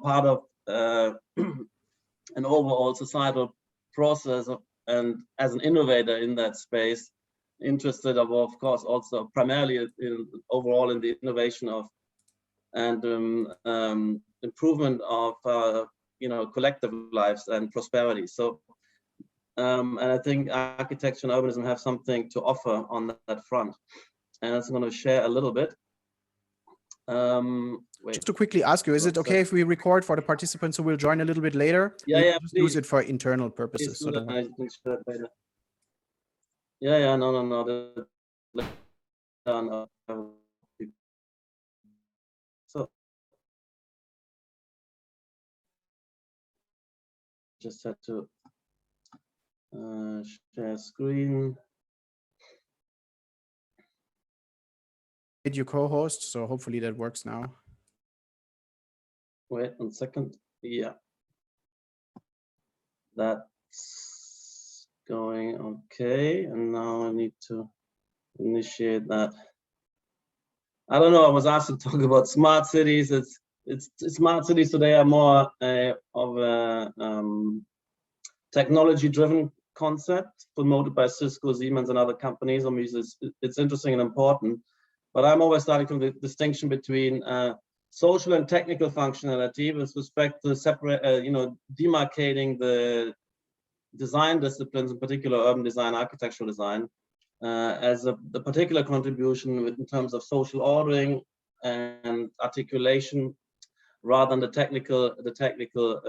part of an overall societal process and as an innovator in that space, interested of course also primarily overall in the innovation of and improvement of collective lives and prosperity. So and I think architecture and urbanism have something to offer on that front, and I'm going to share a little bit. Just to quickly ask you, is it okay if we record for the participants who will join a little bit later? Yeah, just use it for internal purposes. So no. So just had to share screen. Did you co-host? So hopefully that works now. Wait 1 second. Yeah, that's going okay. And now I need to initiate that. I don't know. I was asked to talk about smart cities. It's smart cities today are more of a technology-driven concept promoted by Cisco, Siemens, and other companies. I mean, it's interesting and important. But I'm always starting from the distinction between social and technical functionality with respect to separate, demarcating the design disciplines, in particular urban design, architectural design, as the particular contribution in terms of social ordering and articulation, rather than the technical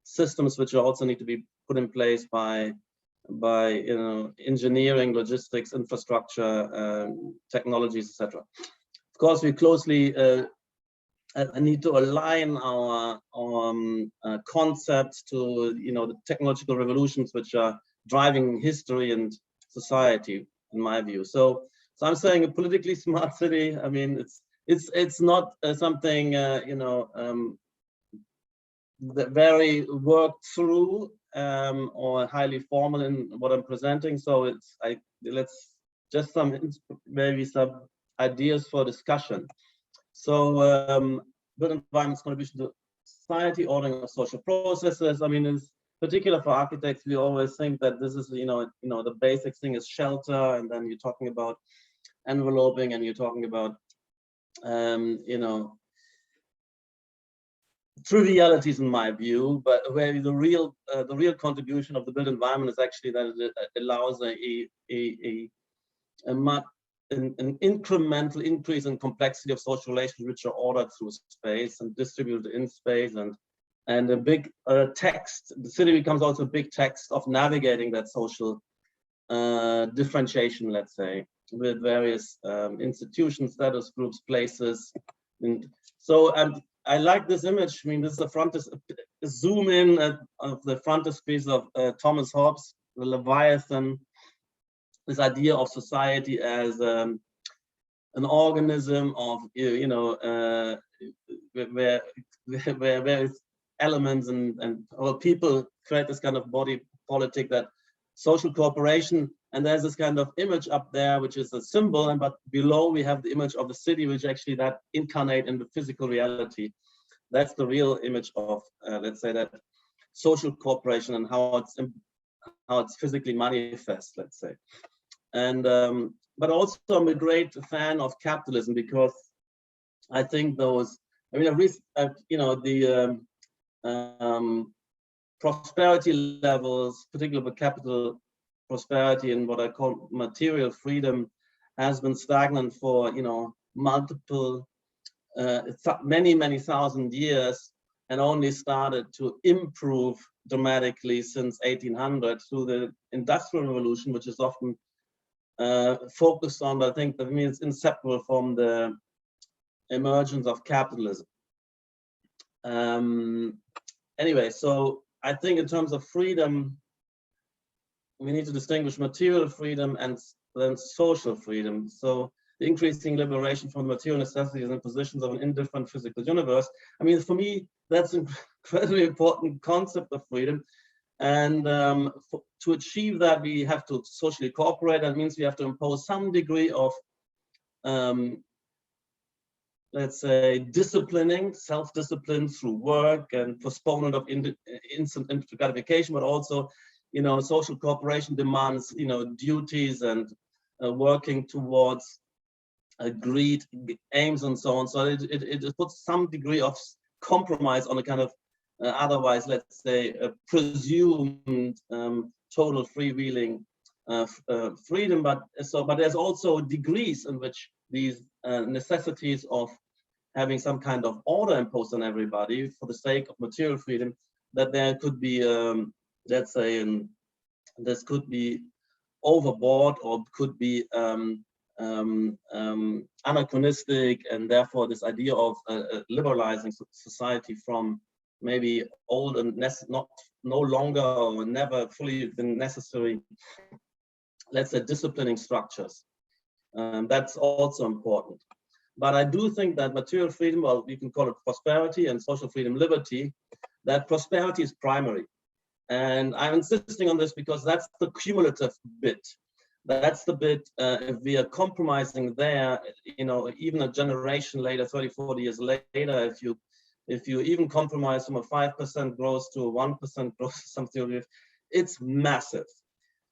systems which also need to be put in place by engineering, logistics, infrastructure, technologies, etc. Of course, we closely need to align our concepts to the technological revolutions which are driving history and society, in my view. So I'm saying a politically smart city. I mean, it's not something very worked through or highly formal in what I'm presenting. So let's just maybe some ideas for discussion. So built environment's contribution to society, ordering of social processes. I mean, in particular for architects, we always think that this is the basic thing is shelter, and then you're talking about enveloping, and you're talking about trivialities in my view, but where the real contribution of the built environment is actually that it allows an incremental increase in complexity of social relations which are ordered through space and distributed in space, and a big text. The city becomes also a big text of navigating that social differentiation, let's say, with various institutions, status groups, places. And so I like this image. I mean, this is a zoom in of the frontispiece of Thomas Hobbes, the Leviathan, this idea of society as an organism of, where various elements and people create this kind of body politic, that social cooperation. And there's this kind of image up there, which is a symbol, but below we have the image of the city, which actually that incarnate in the physical reality. That's the real image of, let's say, that social cooperation and how it's physically manifest, let's say. And but also I'm a great fan of capitalism, because I think those, I mean, the prosperity levels, particularly for capital prosperity and what I call material freedom, has been stagnant for multiple many thousand years, and only started to improve dramatically since 1800 through the Industrial Revolution, which is often focused on, but I think that means inseparable from the emergence of capitalism. Anyway, so I think in terms of freedom, we need to distinguish material freedom and then social freedom. So the increasing liberation from material necessities and positions of an indifferent physical universe. I mean, for me, that's an incredibly important concept of freedom. And to achieve that, we have to socially cooperate. That means we have to impose some degree of, let's say, disciplining, self-discipline through work and postponement of instant gratification, but also, you know, social cooperation demands, you know, duties and working towards agreed aims and so on. So it puts some degree of compromise on a kind of otherwise, let's say, a presumed total freewheeling freedom. But there's also degrees in which these necessities of having some kind of order imposed on everybody for the sake of material freedom, that there could be, let's say, this could be overboard or could be anachronistic, and therefore this idea of liberalizing society from maybe old and no longer or never fully been necessary, let's say, disciplining structures. That's also important. But I do think that material freedom, well, we can call it prosperity, and social freedom, liberty, that prosperity is primary. And I'm insisting on this because that's the cumulative bit. That's the bit, if we are compromising there, you know, even a generation later, 30, 40 years later, if you even compromise from a 5% growth to a 1% growth, something, it's massive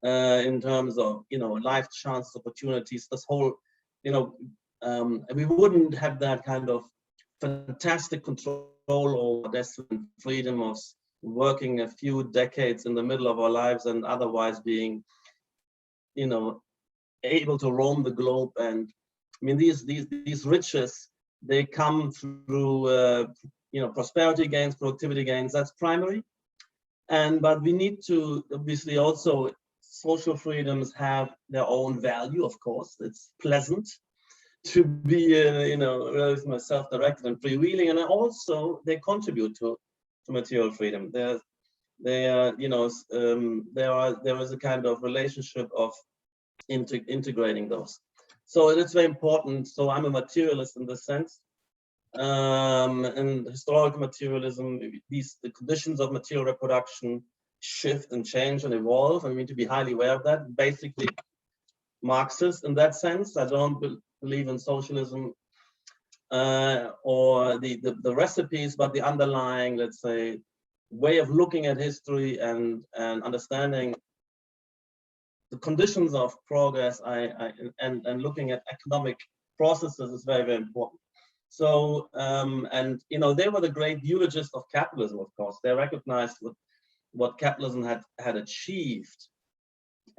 in terms of, you know, life chance opportunities, this whole, you know, we wouldn't have that kind of fantastic control over destiny, freedom of working a few decades in the middle of our lives and otherwise being, you know, able to roam the globe. And I mean, these riches, they come through, you know, prosperity gains, productivity gains. That's primary. But we need to obviously also, social freedoms have their own value. Of course, it's pleasant to be, you know, relatively self-directed and freewheeling, and also they contribute to material freedom. You know, there is a kind of relationship of integrating those. So it's very important. So I'm a materialist in this sense. And historical materialism, the conditions of material reproduction shift and change and evolve, and we need to be highly aware of that. Basically, Marxist in that sense. I don't believe in socialism or the recipes, but the underlying, let's say, way of looking at history and understanding the conditions of progress and looking at economic processes is very, very important. So, and, you know, they were the great eulogists of capitalism, of course. They recognized what capitalism had achieved,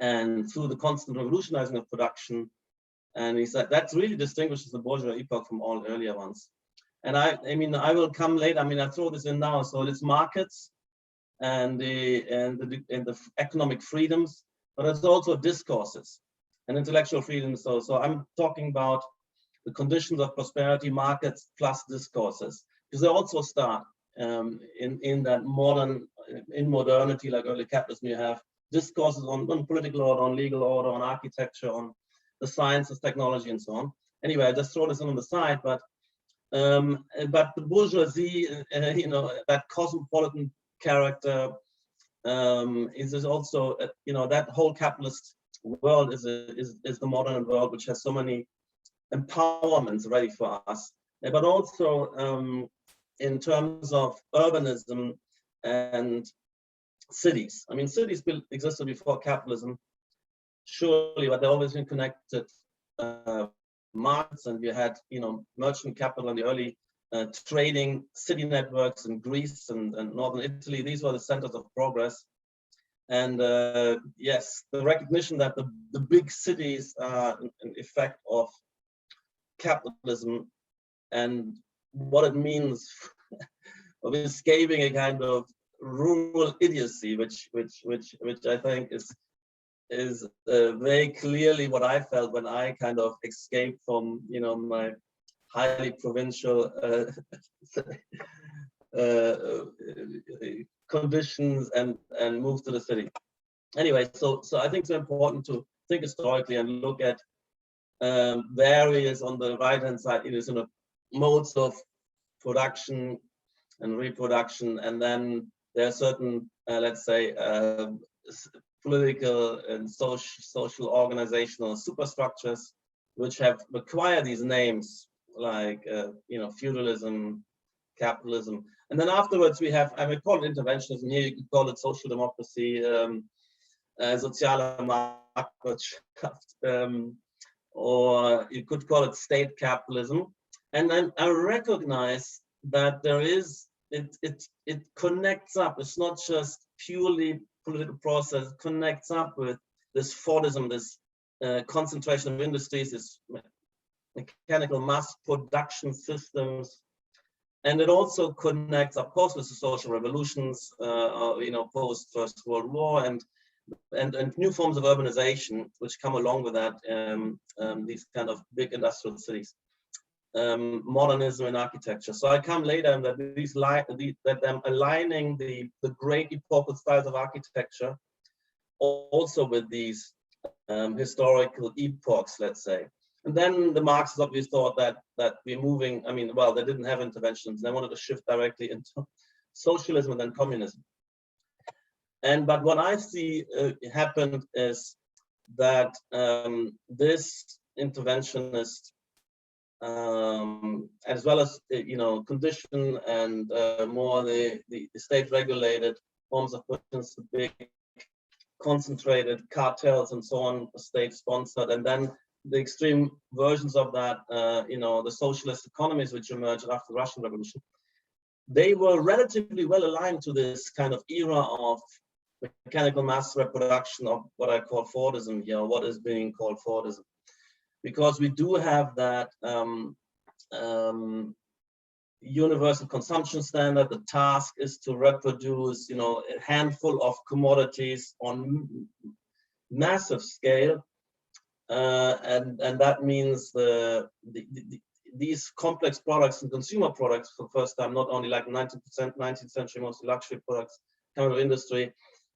and through the constant revolutionizing of production. And he said that really distinguishes the bourgeois epoch from all earlier ones. And I mean, I will come later. I mean, I throw this in now. So it's markets and the economic freedoms, but it's also discourses and intellectual freedoms. So I'm talking about the conditions of prosperity, markets plus discourses, because they also start in that modernity, like early capitalism. You have discourses on political order, on legal order, on architecture, on the sciences, technology, and so on. Anyway, I just throw this on the side, but the bourgeoisie, you know, that cosmopolitan character is also, you know, that whole capitalist world is the modern world, which has so many empowerments ready for us, but also in terms of urbanism and cities. I mean, cities existed before capitalism, surely, but they've always been connected markets, and you had, you know, merchant capital in the early trading city networks in Greece and northern Italy. These were the centers of progress. And yes, the recognition that the big cities are an effect of capitalism and what it means of escaping a kind of rural idiocy, which I think is very clearly what I felt when I kind of escaped from, you know, my highly provincial conditions and moved to the city. Anyway, so I think it's important to think historically and look at various, on the right hand side, you know, sort of modes of production and reproduction, and then there are certain let's say political and social organizational superstructures which have acquired these names like feudalism, capitalism, and then afterwards we have, I would call it interventionism. Here you could call it social democracy, soziale Marktwirtschaft, or you could call it state capitalism. And then I recognize that there is, it connects up. It's not just purely political process. It connects up with this Fordism, this concentration of industries, this mechanical mass production systems. And it also connects, of course, with the social revolutions, post First World War, and new forms of urbanization, which come along with that, these kind of big industrial cities, modernism in architecture. So I come later, and that I'm aligning the great epochal styles of architecture also with these historical epochs, let's say. And then the Marxists obviously thought that we're moving, they didn't have interventions. They wanted to shift directly into socialism and then communism. But what I see happened is that this interventionist, as well as condition and more the state-regulated forms of productions, big concentrated cartels and so on, state-sponsored, and then the extreme versions of that, the socialist economies which emerged after the Russian Revolution, they were relatively well aligned to this kind of era of mechanical mass reproduction of what I call Fordism here, what is being called Fordism. Because we do have that universal consumption standard. The task is to reproduce, a handful of commodities on massive scale. And that means these complex products and consumer products for the first time, not only like 19th century, mostly luxury products, kind of industry,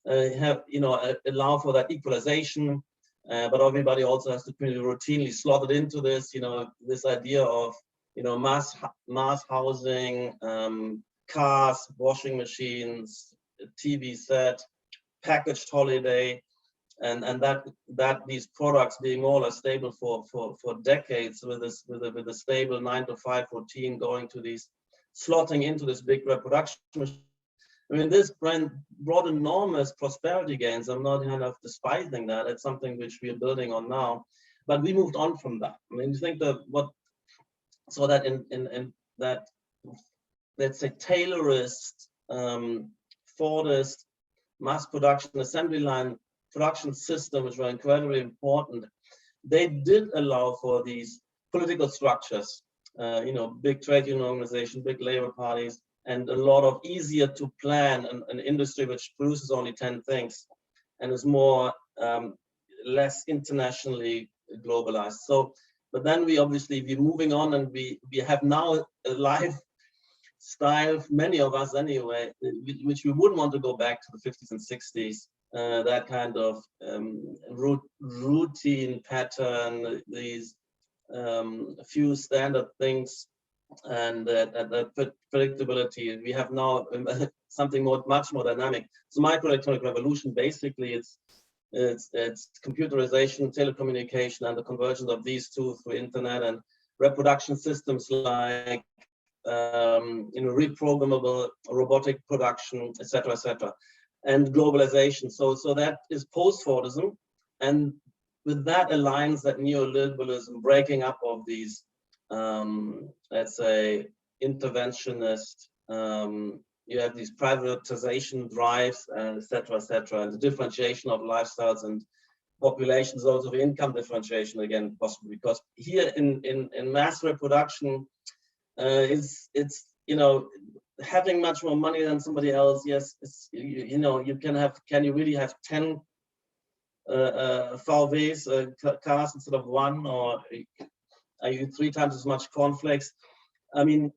allow for that equalization. But everybody also has to be routinely slotted into this, this idea of, mass housing, cars, washing machines, TV set, packaged holiday, and that these products being all are stable for decades with a stable 9-to-5 routine, going to these slotting into this big reproduction machine. This brought enormous prosperity gains. I'm not kind of despising that. It's something which we are building on now, but we moved on from that. You think that so that in that, let's say, Taylorist, Fordist, mass production, assembly line production system, which were incredibly important, they did allow for these political structures, big trade union organization, big labor parties, and a lot of easier to plan an industry which produces only 10 things and is more less internationally globalized. So, but then we're moving on, and we have now a lifestyle, many of us anyway, which we wouldn't want to go back to the 50s and 60s. That kind of routine pattern, these few standard things, and that predictability. We have now something much more dynamic. So microelectronic revolution, basically, it's computerization, telecommunication, and the convergence of these two through internet and reproduction systems like reprogrammable robotic production, etc., and globalization. So that is post-Fordism, and with that aligns that neoliberalism, breaking up of these, let's say, interventionist. You have these privatization drives, etc., and the differentiation of lifestyles and populations, also the income differentiation again, possibly, because here in mass reproduction, it's having much more money than somebody else. Yes, can you really have 10 VWs, cars instead of one, or are you 3 times as much cornflakes? There's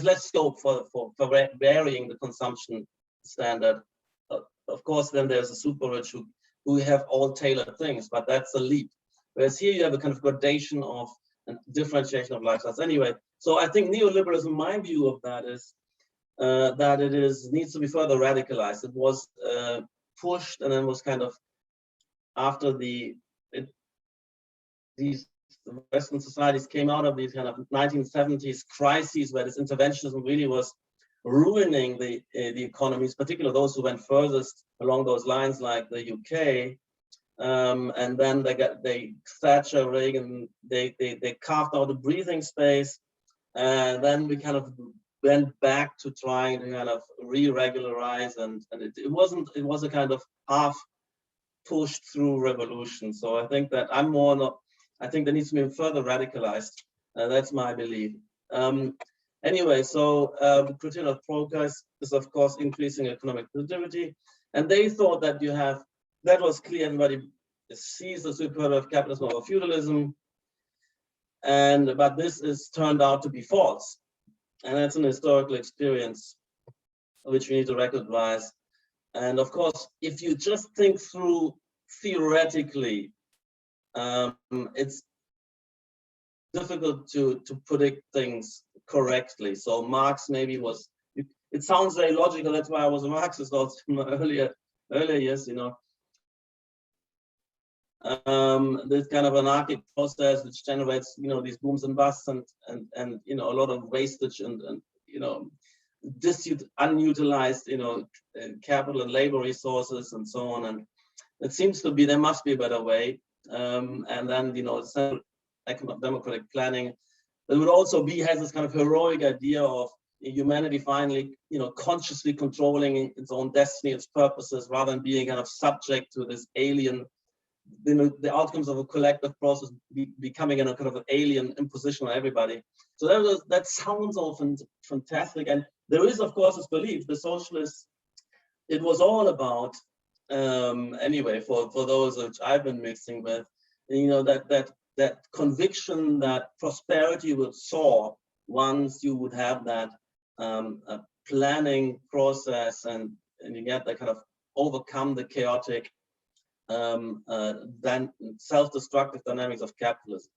less scope for varying the consumption standard. Of course, then there's a super rich who have all tailored things, but that's a leap. Whereas here you have a kind of gradation of and differentiation of lifestyles. Anyway, so I think neoliberalism, my view of that is that it needs to be further radicalized. It was pushed and then was kind of after these Western societies came out of these kind of 1970s crises where this interventionism really was ruining the economies, particularly those who went furthest along those lines, like the UK. And then they Thatcher, Reagan, they carved out a breathing space, and then we kind of went back to trying to kind of re-regularize, and it was a kind of half pushed through revolution. So I think that I think there needs to be further radicalized. That's my belief. Anyway, so the criterion of progress is of course increasing economic productivity, and they thought that that was clear. Everybody sees the superiority of capitalism over feudalism, but this is turned out to be false, and that's an historical experience which we need to recognize. And of course, if you just think through theoretically, it's difficult to predict things correctly. So Marx maybe it sounds very logical. That's why I was a Marxist also in my earlier years, you know. This kind of anarchic process which generates, you know, these booms and busts and you know, a lot of wastage and you know, unutilized, you know, capital and labor resources and so on. And it seems to be there must be a better way. And then, you know, democratic planning. It would also has this kind of heroic idea of humanity finally, you know, consciously controlling its own destiny, its purposes, rather than being kind of subject to this alien, you know, the outcomes of a collective process becoming a kind of an alien imposition on everybody. So that sounds often fantastic. And there is, of course, this belief, the socialists, it was all about, anyway, for those which I've been mixing with, you know, that conviction that prosperity would soar once you would have that planning process and you get that kind of overcome the chaotic then self-destructive dynamics of capitalism.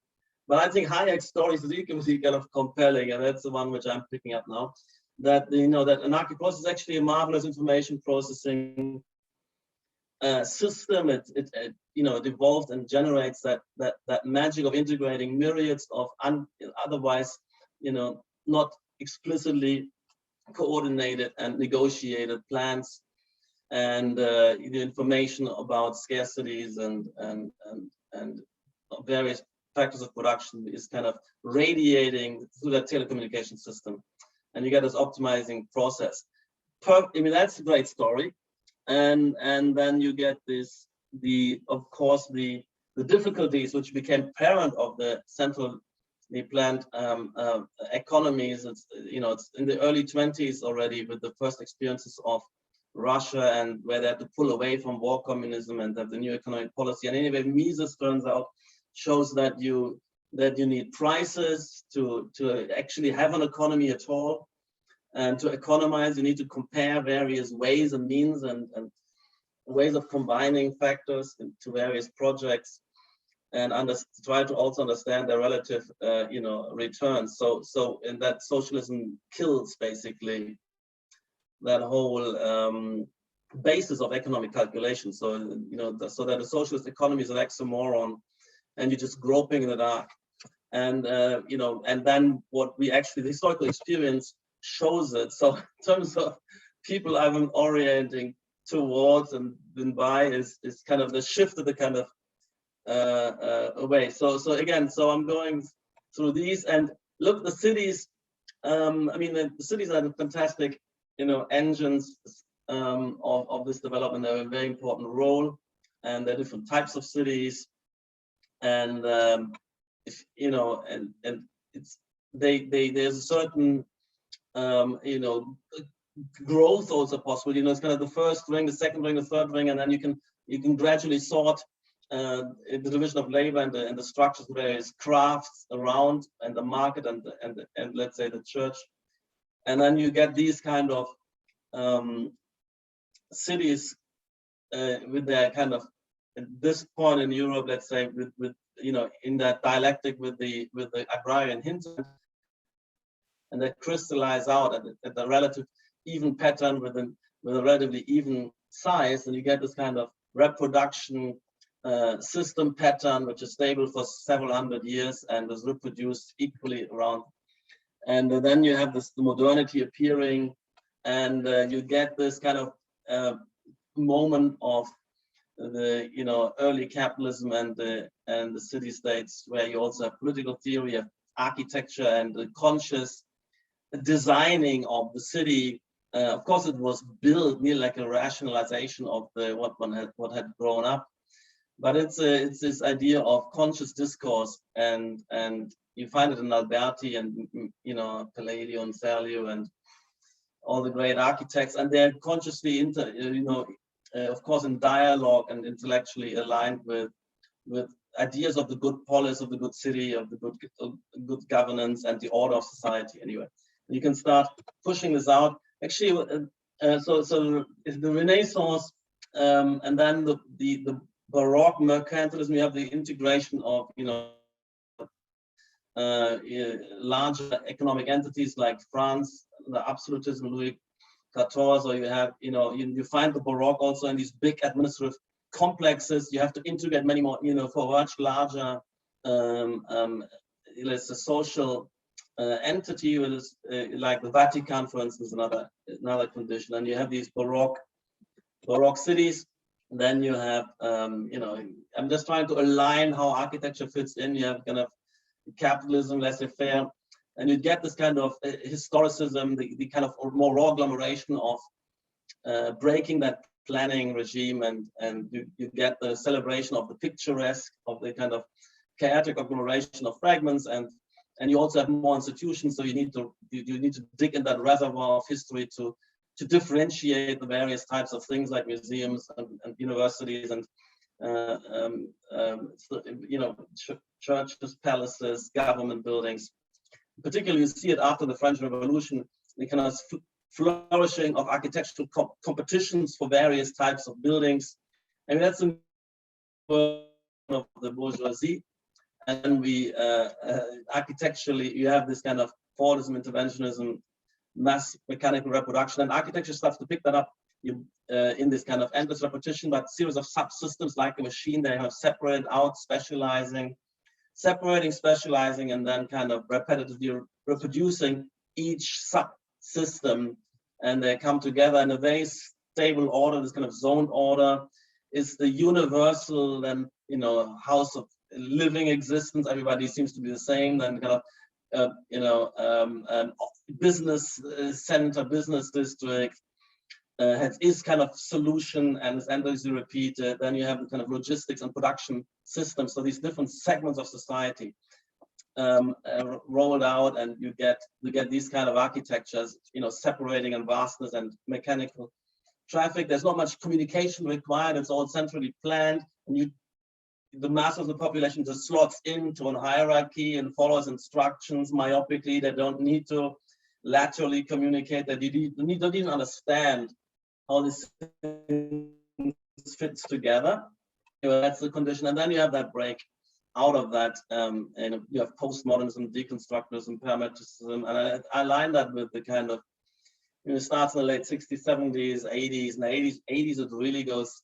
But I think Hayek's stories is equally kind of compelling, and that's the one which I'm picking up now. That, you know, that anarchic process is actually a marvelous information processing system. It you know, it evolved and generates that magic of integrating myriads of otherwise, you know, not explicitly coordinated and negotiated plans, and the information about scarcities and various factors of production is kind of radiating through that telecommunication system, and you get this optimizing process. I mean, that's a great story, and then you get this of course the difficulties which became apparent of the centrally planned economies. It's, you know, it's in the early 20s already with the first experiences of Russia, and where they had to pull away from war communism and have the new economic policy. And anyway, Mises turns out shows that you need prices to actually have an economy at all, and to economize you need to compare various ways and means and ways of combining factors into various projects, and try to also understand their relative you know, returns. So in that, socialism kills basically that whole basis of economic calculation. So, you know, so that the socialist economy is an oxymoron, and you're just groping in the dark. And you know, and then what we actually, the historical experience shows it. So in terms of people I've been orienting towards and been by is kind of the shift of the kind of away. So again, so I'm going through these, and look, the cities. I mean, the cities are fantastic, you know, engines of this development. They have a very important role, and there are different types of cities, and if you know, and it's there's a certain you know, growth also possible. You know, it's kind of the first ring, the second ring, the third ring, and then you can gradually sort the division of labor and the structures of various crafts around, and the market and let's say the church, and then you get these kind of cities with their kind of, at this point in Europe, let's say with you know, in that dialectic with the agrarian hinterland, and they crystallize out at the relative even pattern with a relatively even size, and you get this kind of reproduction system pattern, which is stable for several hundred years and is reproduced equally around. And then you have this modernity appearing, and you get this kind of moment of the early capitalism and the city states, where you also have political theory, of architecture, and the conscious designing of the city. Of course, it was built nearly like a rationalization of what had grown up, but it's this idea of conscious discourse, and you find it in Alberti and Palladio and Serlio and all the great architects, and they're consciously of course, in dialogue and intellectually aligned with ideas of the good polis, of the good city, of the good governance, and the order of society. Anyway, you can start pushing this out. Actually, so the Renaissance, and then the Baroque mercantilism. You have the integration of larger economic entities like France, the absolutism, Louis XIV, or you have, you find the Baroque also in these big administrative complexes. You have to integrate many more, for a much larger, it's a social entity, which is like the Vatican, for instance, another condition. And you have these Baroque cities. Then you have, I'm just trying to align how architecture fits in. You have kind of capitalism, laissez-faire, and you get this kind of historicism, the kind of more raw agglomeration of breaking that planning regime, and you get the celebration of the picturesque, of the kind of chaotic agglomeration of fragments, and you also have more institutions, so you need to dig in that reservoir of history to differentiate the various types of things like museums and universities and churches, palaces, government buildings. Particularly, you see it after the French Revolution, the kind of flourishing of architectural competitions for various types of buildings. I mean, that's in the of the bourgeoisie. And we architecturally, you have this kind of Fordism, interventionism, mass mechanical reproduction, and architecture starts to pick that up in this kind of endless repetition, but series of subsystems like a machine. They have separated out, specializing, and then kind of repetitively reproducing each subsystem, and they come together in a very stable order. This kind of zoned order is the universal, then house of living existence. Everybody seems to be the same. Then kind of business center, business district is kind of solution and is endlessly repeated. Then you have the kind of logistics and production systems. So these different segments of society rolled out, and you get these kind of architectures, separating in vastness and mechanical traffic. There's not much communication required. It's all centrally planned, and the mass of the population just slots into a hierarchy and follows instructions myopically. They don't need to laterally communicate. They don't even understand how this fits together. That's the condition. And then you have that break out of that, and you have postmodernism, deconstructivism, parametricism, and I align that with the kind of, it starts in the late 60s, 70s, 80s, and 80s it really goes,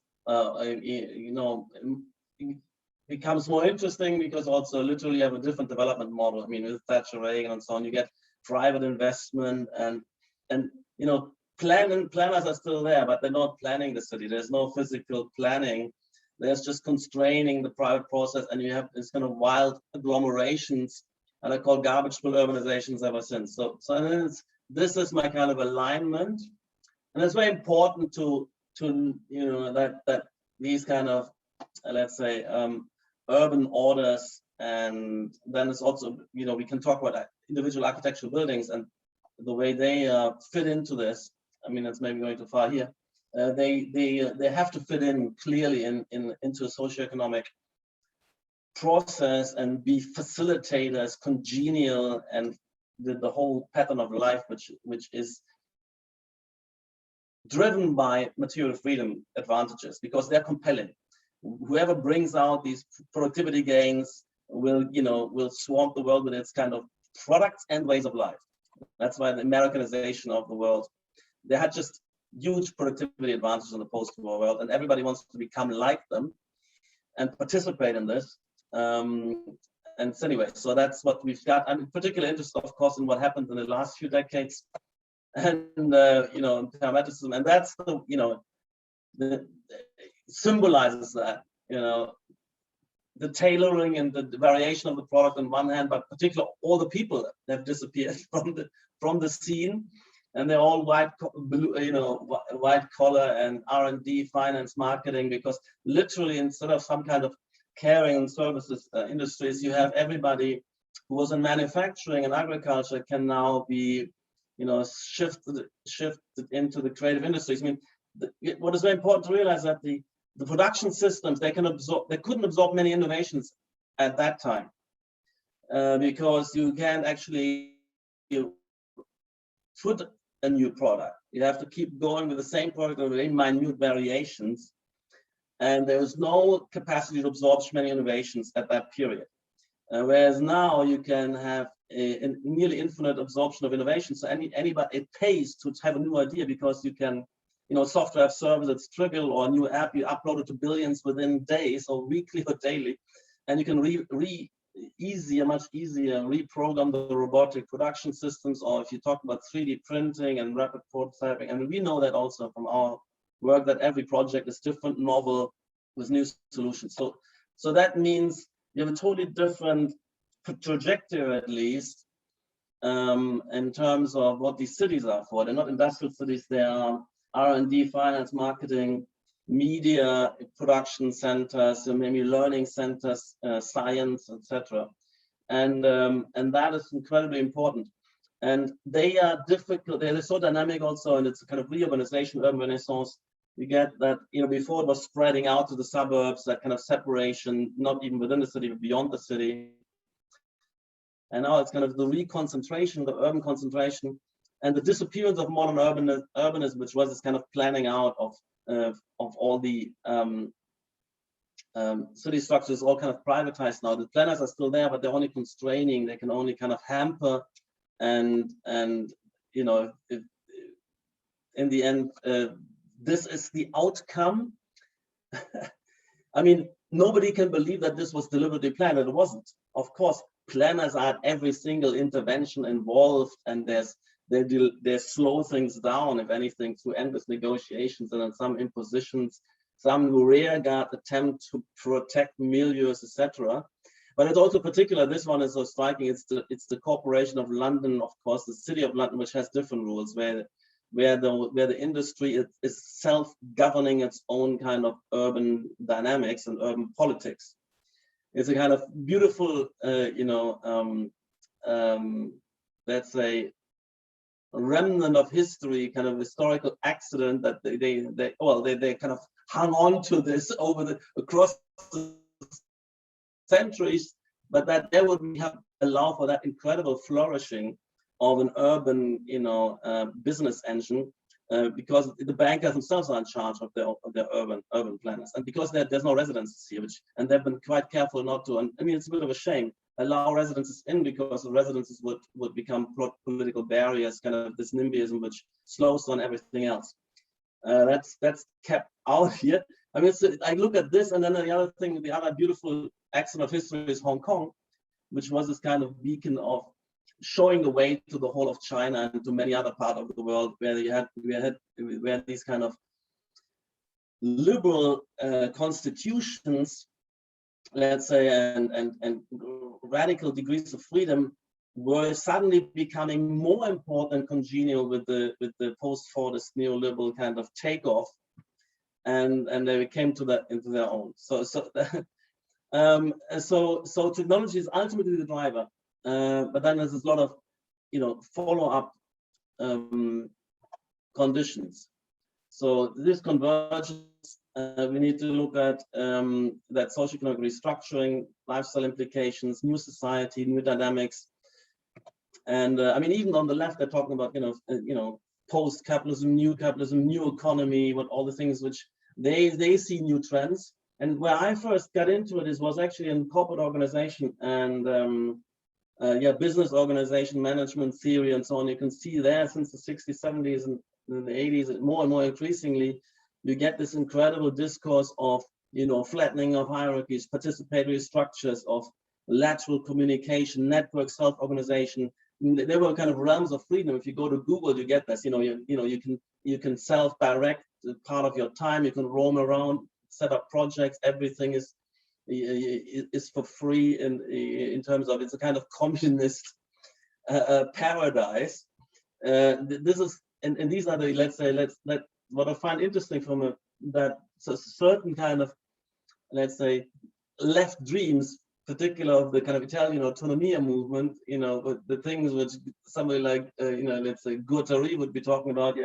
becomes more interesting, because also literally you have a different development model. I mean, with Thatcher, Reagan, and so on, you get private investment, and planners are still there, but they're not planning the city. There's no physical planning. There's just constraining the private process, and you have this kind of wild agglomerations, and I call garbage mill urbanizations ever since. So this is my kind of alignment, and it's very important to that these kind of, let's say, urban orders, and then it's also, we can talk about individual architectural buildings and the way they fit into this. I mean, it's maybe going too far here. They have to fit in clearly into a socioeconomic process and be facilitators, congenial, and the whole pattern of life, which is driven by material freedom advantages, because they're compelling. Whoever brings out these productivity gains will swamp the world with its kind of products and ways of life. That's why the Americanization of the world, they had just huge productivity advantages in the post-war world, and everybody wants to become like them. and participate in this. And so anyway, so that's what we've got. I'm particularly interested, of course, in what happened in the last few decades, and you know, Materialism, and that's the, you know, symbolizes that, you know, the tailoring and the variation of the product on one hand, but particularly all the people that have disappeared from the scene, and they're all white collar and R&D, finance, marketing, because literally instead of some kind of caring and services industries, you have everybody who was in manufacturing and agriculture can now be, you know, shifted into the creative industries. I mean, what is very important to realize that the production systems, they couldn't absorb many innovations at that time, because you can't actually put a new product. You have to keep going with the same product with very minute variations, and there was no capacity to absorb many innovations at that period. Whereas now you can have a nearly infinite absorption of innovation. So anybody, it pays to have a new idea, because you can, you know, software as service, it's trivial, or a new app, you upload it to billions within days or weekly or daily, and you can much easier reprogram the robotic production systems, or if you talk about 3D printing and rapid prototyping. And we know that also from our work, that every project is different, novel, with new solutions. So that means you have a totally different trajectory, at least, in terms of what these cities are for. They're not industrial cities, they are R&D, finance, marketing, media, production centers, maybe learning centers, science, etc. And that is incredibly important. And they are difficult, they're so dynamic also, and it's a kind of reurbanization, urban renaissance. You get that, you know, before it was spreading out to the suburbs, that kind of separation, not even within the city, but beyond the city. And now it's kind of the reconcentration, the urban concentration, and the disappearance of modern urbanism, which was this kind of planning out of all the city structures, all kind of privatized now. The planners are still there, but they're only constraining. They can only kind of hamper, and you know, in the end, this is the outcome. I mean, nobody can believe that this was deliberately planned. It wasn't. Of course, planners are at every single intervention involved, and they slow things down, if anything, through endless negotiations and then some impositions, some rearguard attempt to protect milieus, etc. But it's also particular, this one is so striking, it's the Corporation of London, of course, the City of London, which has different rules, where the industry is self-governing its own kind of urban dynamics and urban politics. It's a kind of beautiful, let's say, remnant of history, kind of historical accident that they kind of hung on to this across the centuries, but that they would allow for that incredible flourishing of an urban, business engine, because the bankers themselves are in charge of their urban planners, and because there's no residences here, and they've been quite careful not to. And I mean, it's a bit of a shame, allow residences in, because the residences would become political barriers, kind of this NIMBYism, which slows down everything else. That's kept out here. I mean, I look at this, and then the other beautiful accident of history is Hong Kong, which was this kind of beacon of showing the way to the whole of China and to many other parts of the world, where we had these kind of liberal constitutions, let's say, and radical degrees of freedom were suddenly becoming more important and congenial with the post-Fordist neoliberal kind of takeoff, and they came into their own. So technology is ultimately the driver. But then there's a lot of, follow-up conditions. So this convergence, we need to look at that socioeconomic restructuring, lifestyle implications, new society, new dynamics, and I mean, even on the left, they're talking about post-capitalism, new economy, what all the things which they see new trends. And where I first got into it was actually in corporate organization and business organization, management theory, and so on. You can see there since the 60s, 70s, and the 80s, more and more increasingly, you get this incredible discourse of flattening of hierarchies, participatory structures of lateral communication, network self-organization. There were kind of realms of freedom. If you go to Google, you get this. You can self-direct part of your time. You can roam around, set up projects. Everything is for free in terms of, it's a kind of communist paradise. This is, and these are the, what I find interesting from that certain kind of, let's say, left dreams, particularly of the kind of Italian autonomia movement, the things which somebody like, let's say Guattari would be talking about.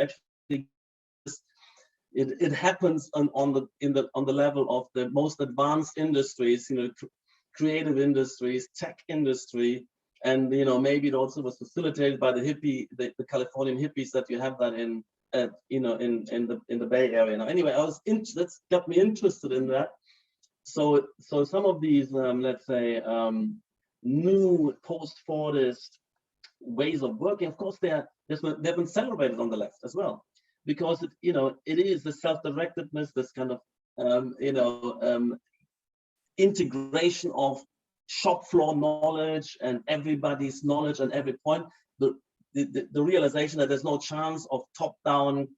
It happens on the level of the most advanced industries, creative industries, tech industry, and maybe it also was facilitated by the Californian hippies that you have that in the Bay Area. Now, anyway, that's got me interested in that. So some of these, let's say, new post-Fordist ways of working, of course, they've been celebrated on the left as well, because it is the self-directedness, this kind of integration of shop floor knowledge and everybody's knowledge at every point. The realization that there's no chance of top-down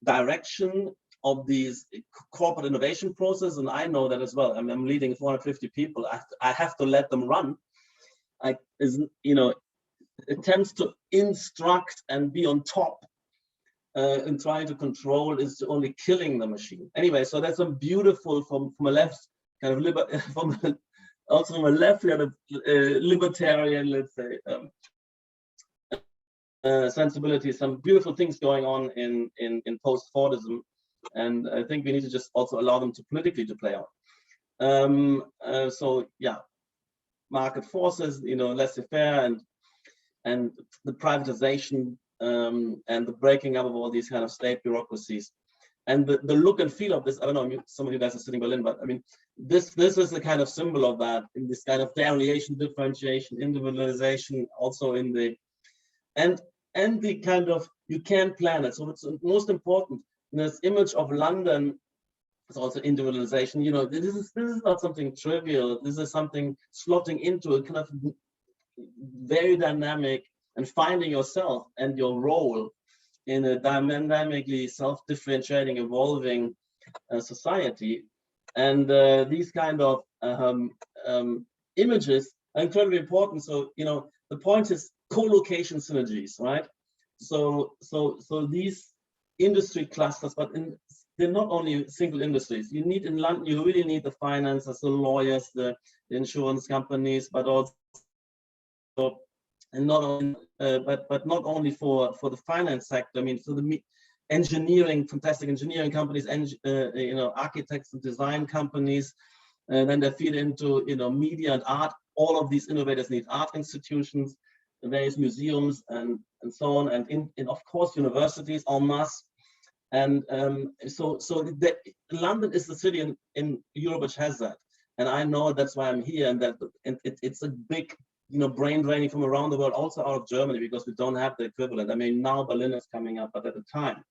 direction of these corporate innovation process, and I know that as well. I'm leading 450 people. I have to let them run. Attempts to instruct and be on top and trying to control is only killing the machine. Anyway, so that's a beautiful from a left kind of also from a left kind of libertarian, let's say, sensibility. Some beautiful things going on in post-Fordism. And I think we need to just also allow them to politically to play out. So yeah, market forces, laissez-faire and the privatization and the breaking up of all these kind of state bureaucracies. And the look and feel of this, I don't know, some of you guys are sitting in Berlin, but I mean, this is a kind of symbol of that, in this kind of variation, differentiation, individualization, also in the, and the kind of, you can't plan it. So it's most important. This image of London is also individualization. This is not something trivial. This is something slotting into a kind of very dynamic and finding yourself and your role in a dynamically self-differentiating, evolving society. And these kind of images are incredibly important. So, the point is co-location synergies, right? So these industry clusters, but they're not only single industries. You need in London, you really need the finances, the lawyers, the insurance companies, but also, and not only, but not only for the finance sector. I mean, for the engineering, fantastic engineering companies, and architects and design companies. Then they feed into media and art. All of these innovators need art institutions, various museums, and so on, and of course universities en masse. And so London is the city in Europe which has that, and I know that's why I'm here, and that it's a big brain draining from around the world, also out of Germany, because we don't have the equivalent. I mean, now Berlin is coming up, but at the time,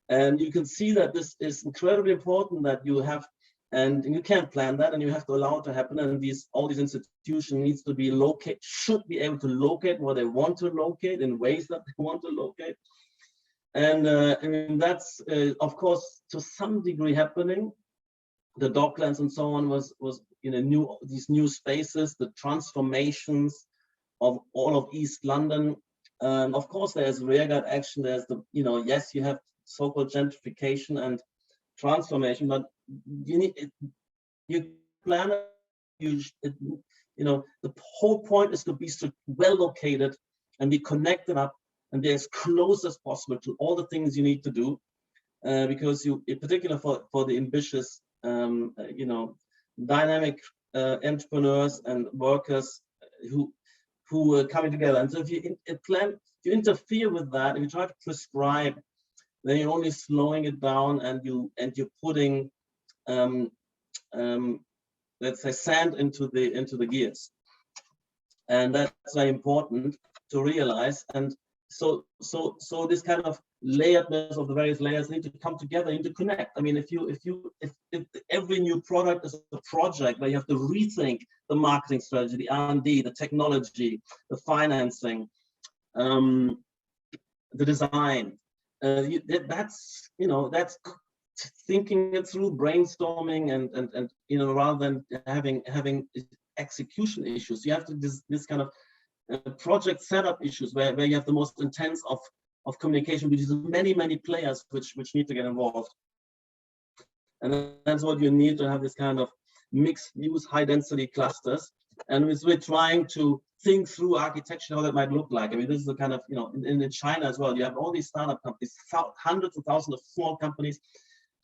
and you can see that this is incredibly important, that you have, and you can't plan that, and you have to allow it to happen. And all these institutions needs to be should be able to locate where they want to locate in ways that they want to locate. And I mean, that's of course to some degree happening. The Docklands and so on was these new spaces, the transformations of all of East London. Of course, there's rearguard action. There's the yes, you have so-called gentrification and transformation, but you plan it. The whole point is to be well located and be connected up and be as close as possible to all the things you need to do, because in particular for the ambitious, dynamic entrepreneurs and workers who are coming together. And so if you interfere with that, if you try to prescribe, then you're only slowing it down, and you're putting let's say sand into the gears, and that's very important to realize. And so this kind of layeredness of the various layers need to come together, need to connect. I mean, if every new product is a project where you have to rethink the marketing strategy, the R&D, the technology, the financing, the design, that's thinking it through, brainstorming, and rather than having execution issues, you have to this kind of project setup issues where you have the most intense of communication, which is many players which need to get involved. And that's what you need to have, this kind of mixed use high density clusters. And we're trying to think through architecture, how that might look like. I mean, this is the kind of, in China as well, you have all these startup companies, hundreds of thousands of small companies,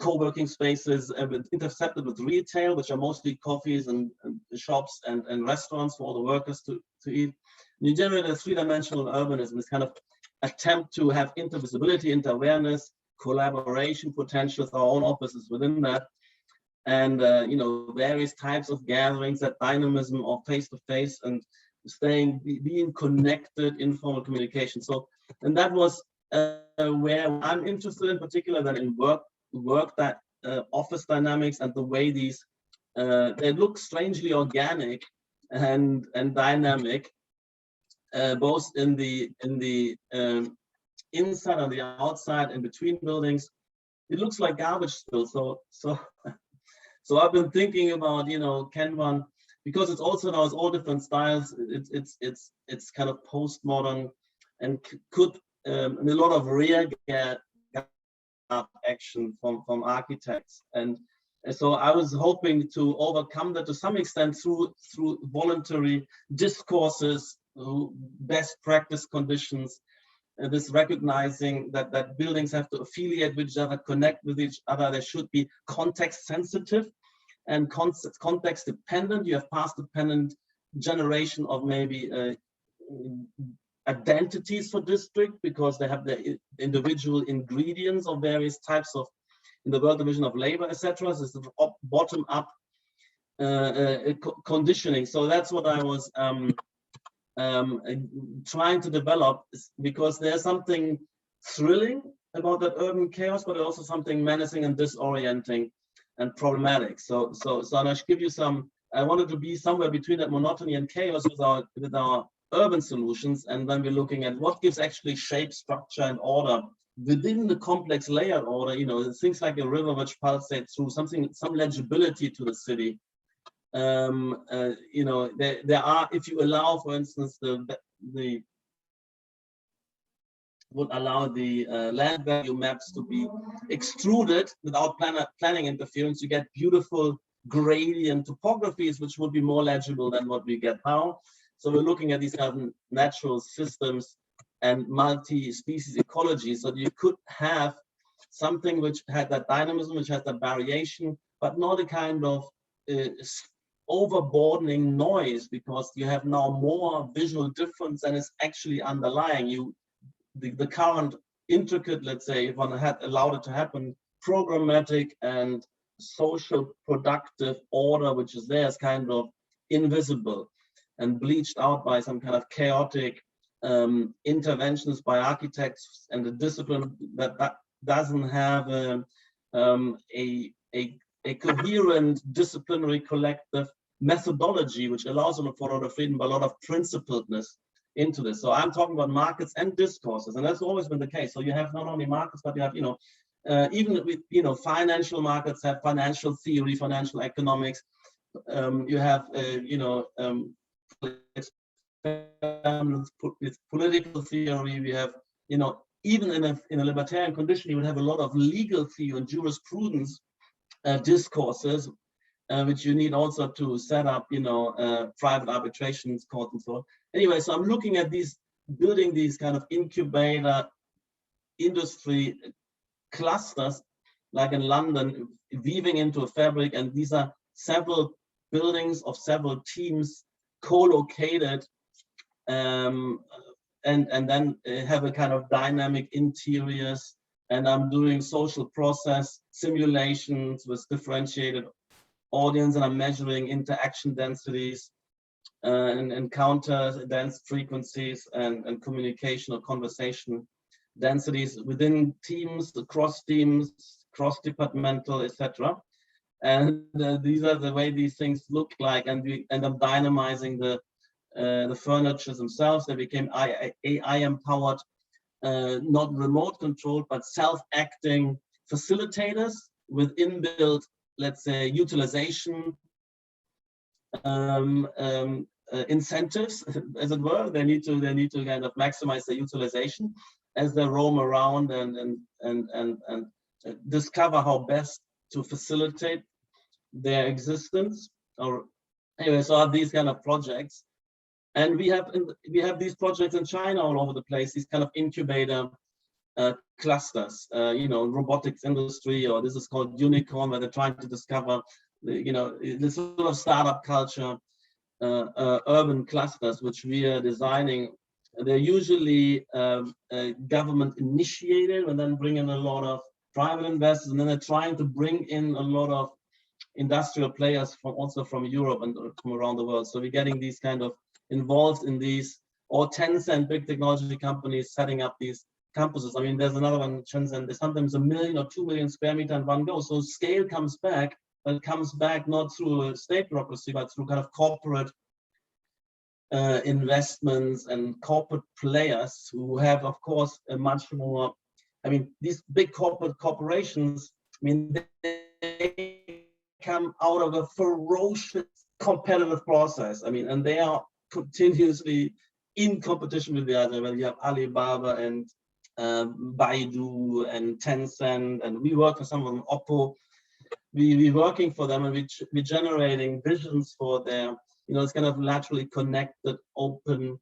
co-working spaces intercepted with retail, which are mostly coffees and shops and restaurants for all the workers to eat. And you generate a three-dimensional urbanism, this kind of attempt to have inter-visibility, inter-awareness, collaboration potentials, our own offices within that, and various types of gatherings, that dynamism of face-to-face and being connected, informal communication. So, and that was where I'm interested in particular, that in work that office dynamics and the way these they look strangely organic and dynamic, both in the inside and the outside, in between buildings. It looks like garbage still. So I've been thinking about, can one, because it's also now, it's all different styles. It's kind of postmodern and could a lot of rear action from architects, and so I was hoping to overcome that to some extent through voluntary discourses, best practice conditions, this recognizing that buildings have to affiliate with each other, connect with each other. They should be context sensitive and context dependent. You have past dependent generation of maybe identities for district, because they have the individual ingredients of various types of, in the world division of labor, etc. So it's the bottom up conditioning. So that's what I was trying to develop, because there's something thrilling about that urban chaos, but also something menacing and disorienting and problematic. So I should give you some. I wanted to be somewhere between that monotony and chaos with our urban solutions, and then we're looking at what gives actually shape, structure, and order within the complex layered order. Things like a river which pulsates through, some legibility to the city. There are, if you allow, for instance, would allow the land value maps to be extruded without planning interference, you get beautiful gradient topographies, which would be more legible than what we get now. So we're looking at these kind of natural systems and multi-species ecology. So you could have something which had that dynamism, which has that variation, but not a kind of overburdening noise, because you have now more visual difference than is actually underlying. The current intricate, let's say, if one had allowed it to happen, programmatic and social productive order, which is there, is kind of invisible and bleached out by some kind of chaotic interventions by architects and the discipline that doesn't have a coherent disciplinary collective methodology, which allows them for a lot of freedom, but a lot of principledness into this. So I'm talking about markets and discourses, and that's always been the case. So you have not only markets, but you have, even with, financial markets have financial theory, financial economics. You have, with political theory. We have, even in a libertarian condition, you would have a lot of legal theory and jurisprudence discourses, which you need also to set up, private arbitration courts and so on. Anyway, so I'm looking at building these kind of incubator industry clusters, like in London, weaving into a fabric, and these are several buildings of several teams co-located, and then have a kind of dynamic interiors. And I'm doing social process simulations with differentiated audience, and I'm measuring interaction densities and encounter dense frequencies and communication or conversation densities within teams, across teams, cross-departmental, etc. And these are the way these things look like, and we end up dynamizing the furnitures themselves. They became AI empowered, not remote controlled, but self-acting facilitators with inbuilt, let's say, utilization incentives, as it were. They need to kind of maximize their utilization as they roam around and discover how best to facilitate their existence. Or anyway, so are these kind of projects, and we have these projects in China all over the place. These kind of incubator clusters, you know, robotics industry, or this is called unicorn, where they're trying to discover, you know, this sort of startup culture, urban clusters, which we are designing. They're usually government initiated, and then bring in a lot of private investors, and then they're trying to bring in a lot of industrial players also from Europe and from around the world. So we're getting these kind of involved in these, or Tencent, big technology companies setting up these campuses. I mean, there's another one, Shenzhen, there's sometimes 1 million or 2 million square meter in one go. So scale comes back, but it comes back not through a state bureaucracy, but through kind of corporate investments and corporate players who have, of course, a much more, I mean, these big corporations, I mean, they come out of a ferocious competitive process. I mean, and they are continuously in competition with the other. When you have Alibaba and Baidu and Tencent, and we work for some of them, Oppo. We're working for them, and we're generating visions for their, you know, it's kind of laterally connected, open,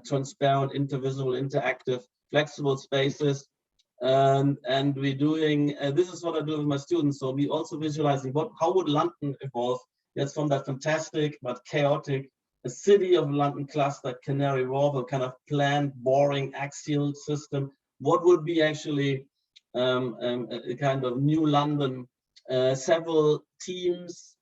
transparent, intervisible, interactive, flexible spaces. And we're doing, this is what I do with my students. So we also visualizing how would London evolve? That's from that fantastic but chaotic, a city of London cluster, Canary Wharf, a kind of planned, boring, axial system. What would be actually a kind of new London? Several teams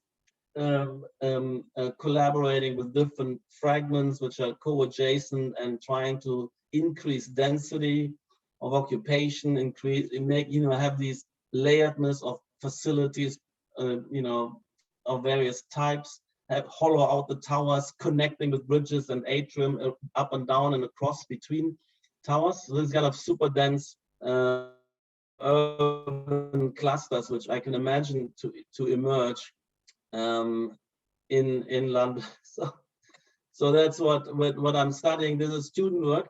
collaborating with different fragments which are co-adjacent and trying to increase density of occupation, have these layeredness of facilities, you know, of various types, hollow out the towers, connecting with bridges and atrium up and down and across between towers. So this kind of super dense urban clusters, which I can imagine to emerge in London. So that's what I'm studying. This is student work.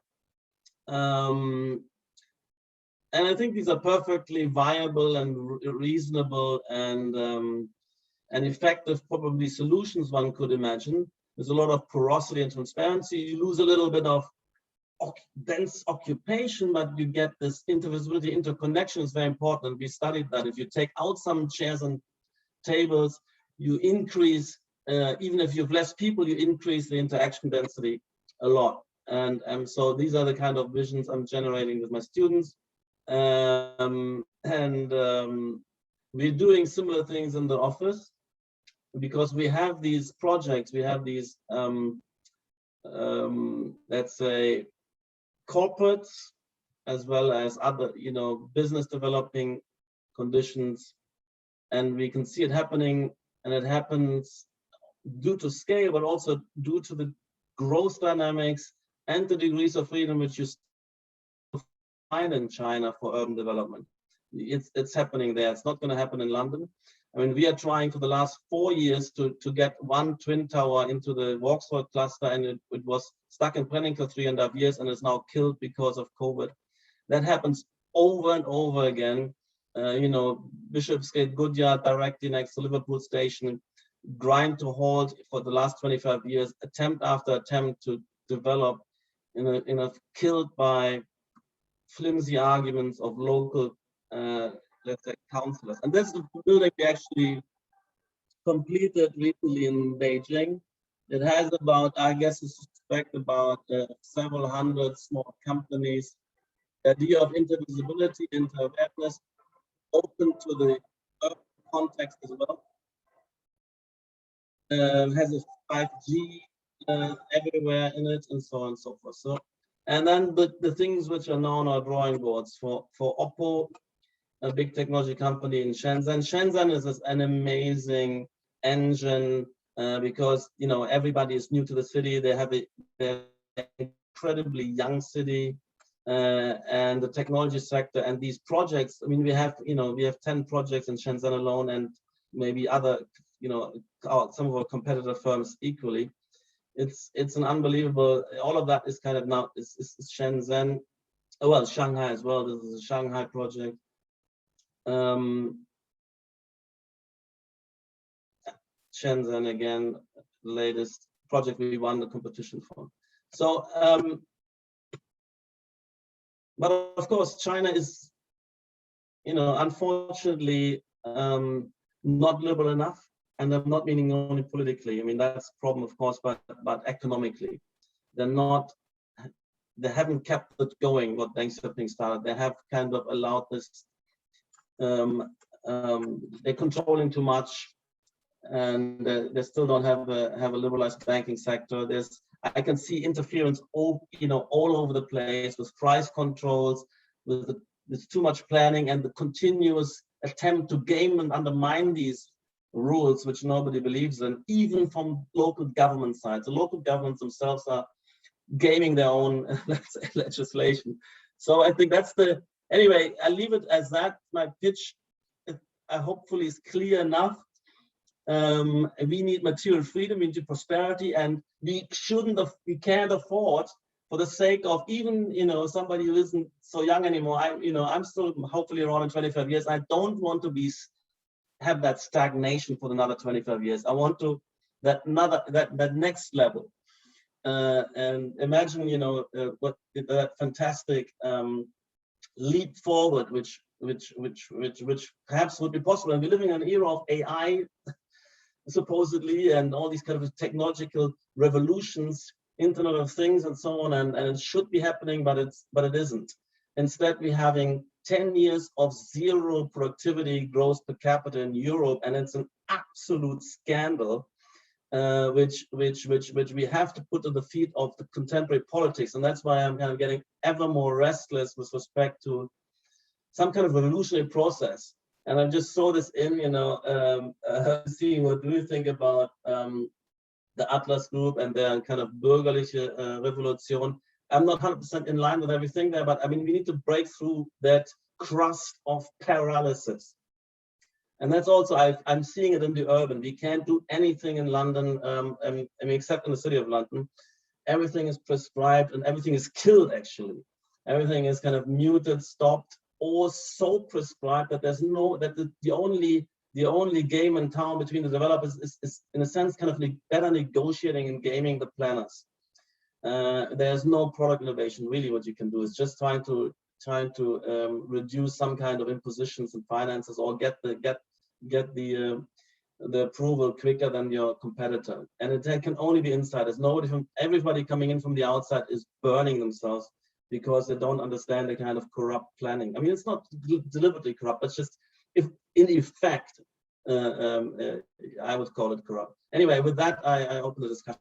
And I think these are perfectly viable and reasonable and effective, probably, solutions one could imagine. There's a lot of porosity and transparency. You lose a little bit of dense occupation, but you get this intervisibility, interconnection is very important. We studied that. If you take out some chairs and tables, you increase, even if you have less people, you increase the interaction density a lot. And so these are the kind of visions I'm generating with my students. We're doing similar things in the office because we have these projects, we have these, let's say, corporates as well as other, you know, business developing conditions, and we can see it happening, and it happens due to scale, but also due to the growth dynamics and the degrees of freedom which you find in China for urban development. It's happening there. It's not going to happen in London. I mean, we are trying for the last 4 years to get one twin tower into the Vauxhall cluster, and it was stuck in planning for 3.5 years and is now killed because of COVID. That happens over and over again. You know, Bishopsgate, Goodyard, directly next to Liverpool Station, grind to halt for the last 25 years, attempt after attempt to develop, killed by flimsy arguments of local, let's say, councillors. And this is the building we actually completed recently in Beijing. It has about, I guess, I suspect about several hundred small companies. The idea of intervisibility, interawareness, open to the urban context as well. Has a 5G everywhere in it, and so on and so forth. So And then the things which are known are drawing boards for Oppo, a big technology company in Shenzhen. Shenzhen is an amazing engine because everybody is new to the city. They're an incredibly young city, and the technology sector and these projects. I mean, we have 10 projects in Shenzhen alone, and maybe other some of our competitor firms equally. It's an unbelievable. All of that is kind of now is Shenzhen. Oh, well, Shanghai as well. This is a Shanghai project. Shenzhen again, latest project we won the competition for. So, but of course, China is, unfortunately, not liberal enough. And I'm not meaning only politically. I mean, that's a problem, of course, but economically, they haven't kept it going, what Deng Xiaoping started. They have kind of allowed this, they're controlling too much, and they still don't have a liberalized banking sector. I can see interference all over the place, with price controls, with too much planning, and the continuous attempt to game and undermine these rules which nobody believes in, even from local government sides. The local governments themselves are gaming their own legislation. So I think that's anyway, I'll leave it as that. My pitch hopefully is clear enough. We need material freedom, we need prosperity, and we can't afford, for the sake of even somebody who isn't so young anymore. I'm still hopefully around in 25 years. I don't want to have that stagnation for another 25 years. I want that next level. And imagine, what that fantastic leap forward, which perhaps would be possible. And we're living in an era of AI, supposedly, and all these kind of technological revolutions, Internet of Things, and so on. And it should be happening, but it isn't. Instead, we're having 10 years of zero productivity growth per capita in Europe, and it's an absolute scandal, which we have to put at the feet of the contemporary politics. And that's why I'm kind of getting ever more restless with respect to some kind of revolutionary process. And I just saw this in, seeing what do you think about the Atlas Group and their kind of bürgerliche Revolution. I'm not 100% in line with everything there, but I mean, we need to break through that crust of paralysis. And that's also, I'm seeing it in the urban. We can't do anything in London, except in the city of London. Everything is prescribed and everything is killed, actually. Everything is kind of muted, stopped, or so prescribed that the only game in town between the developers is in a sense kind of better negotiating and gaming the planners. There's no product innovation. Really, what you can do is just trying to reduce some kind of impositions and finances, or get the approval quicker than your competitor. And it can only be insiders. Everybody coming in from the outside is burning themselves because they don't understand the kind of corrupt planning. I mean, it's not deliberately corrupt, but just in effect, I would call it corrupt. Anyway, with that, I open the discussion.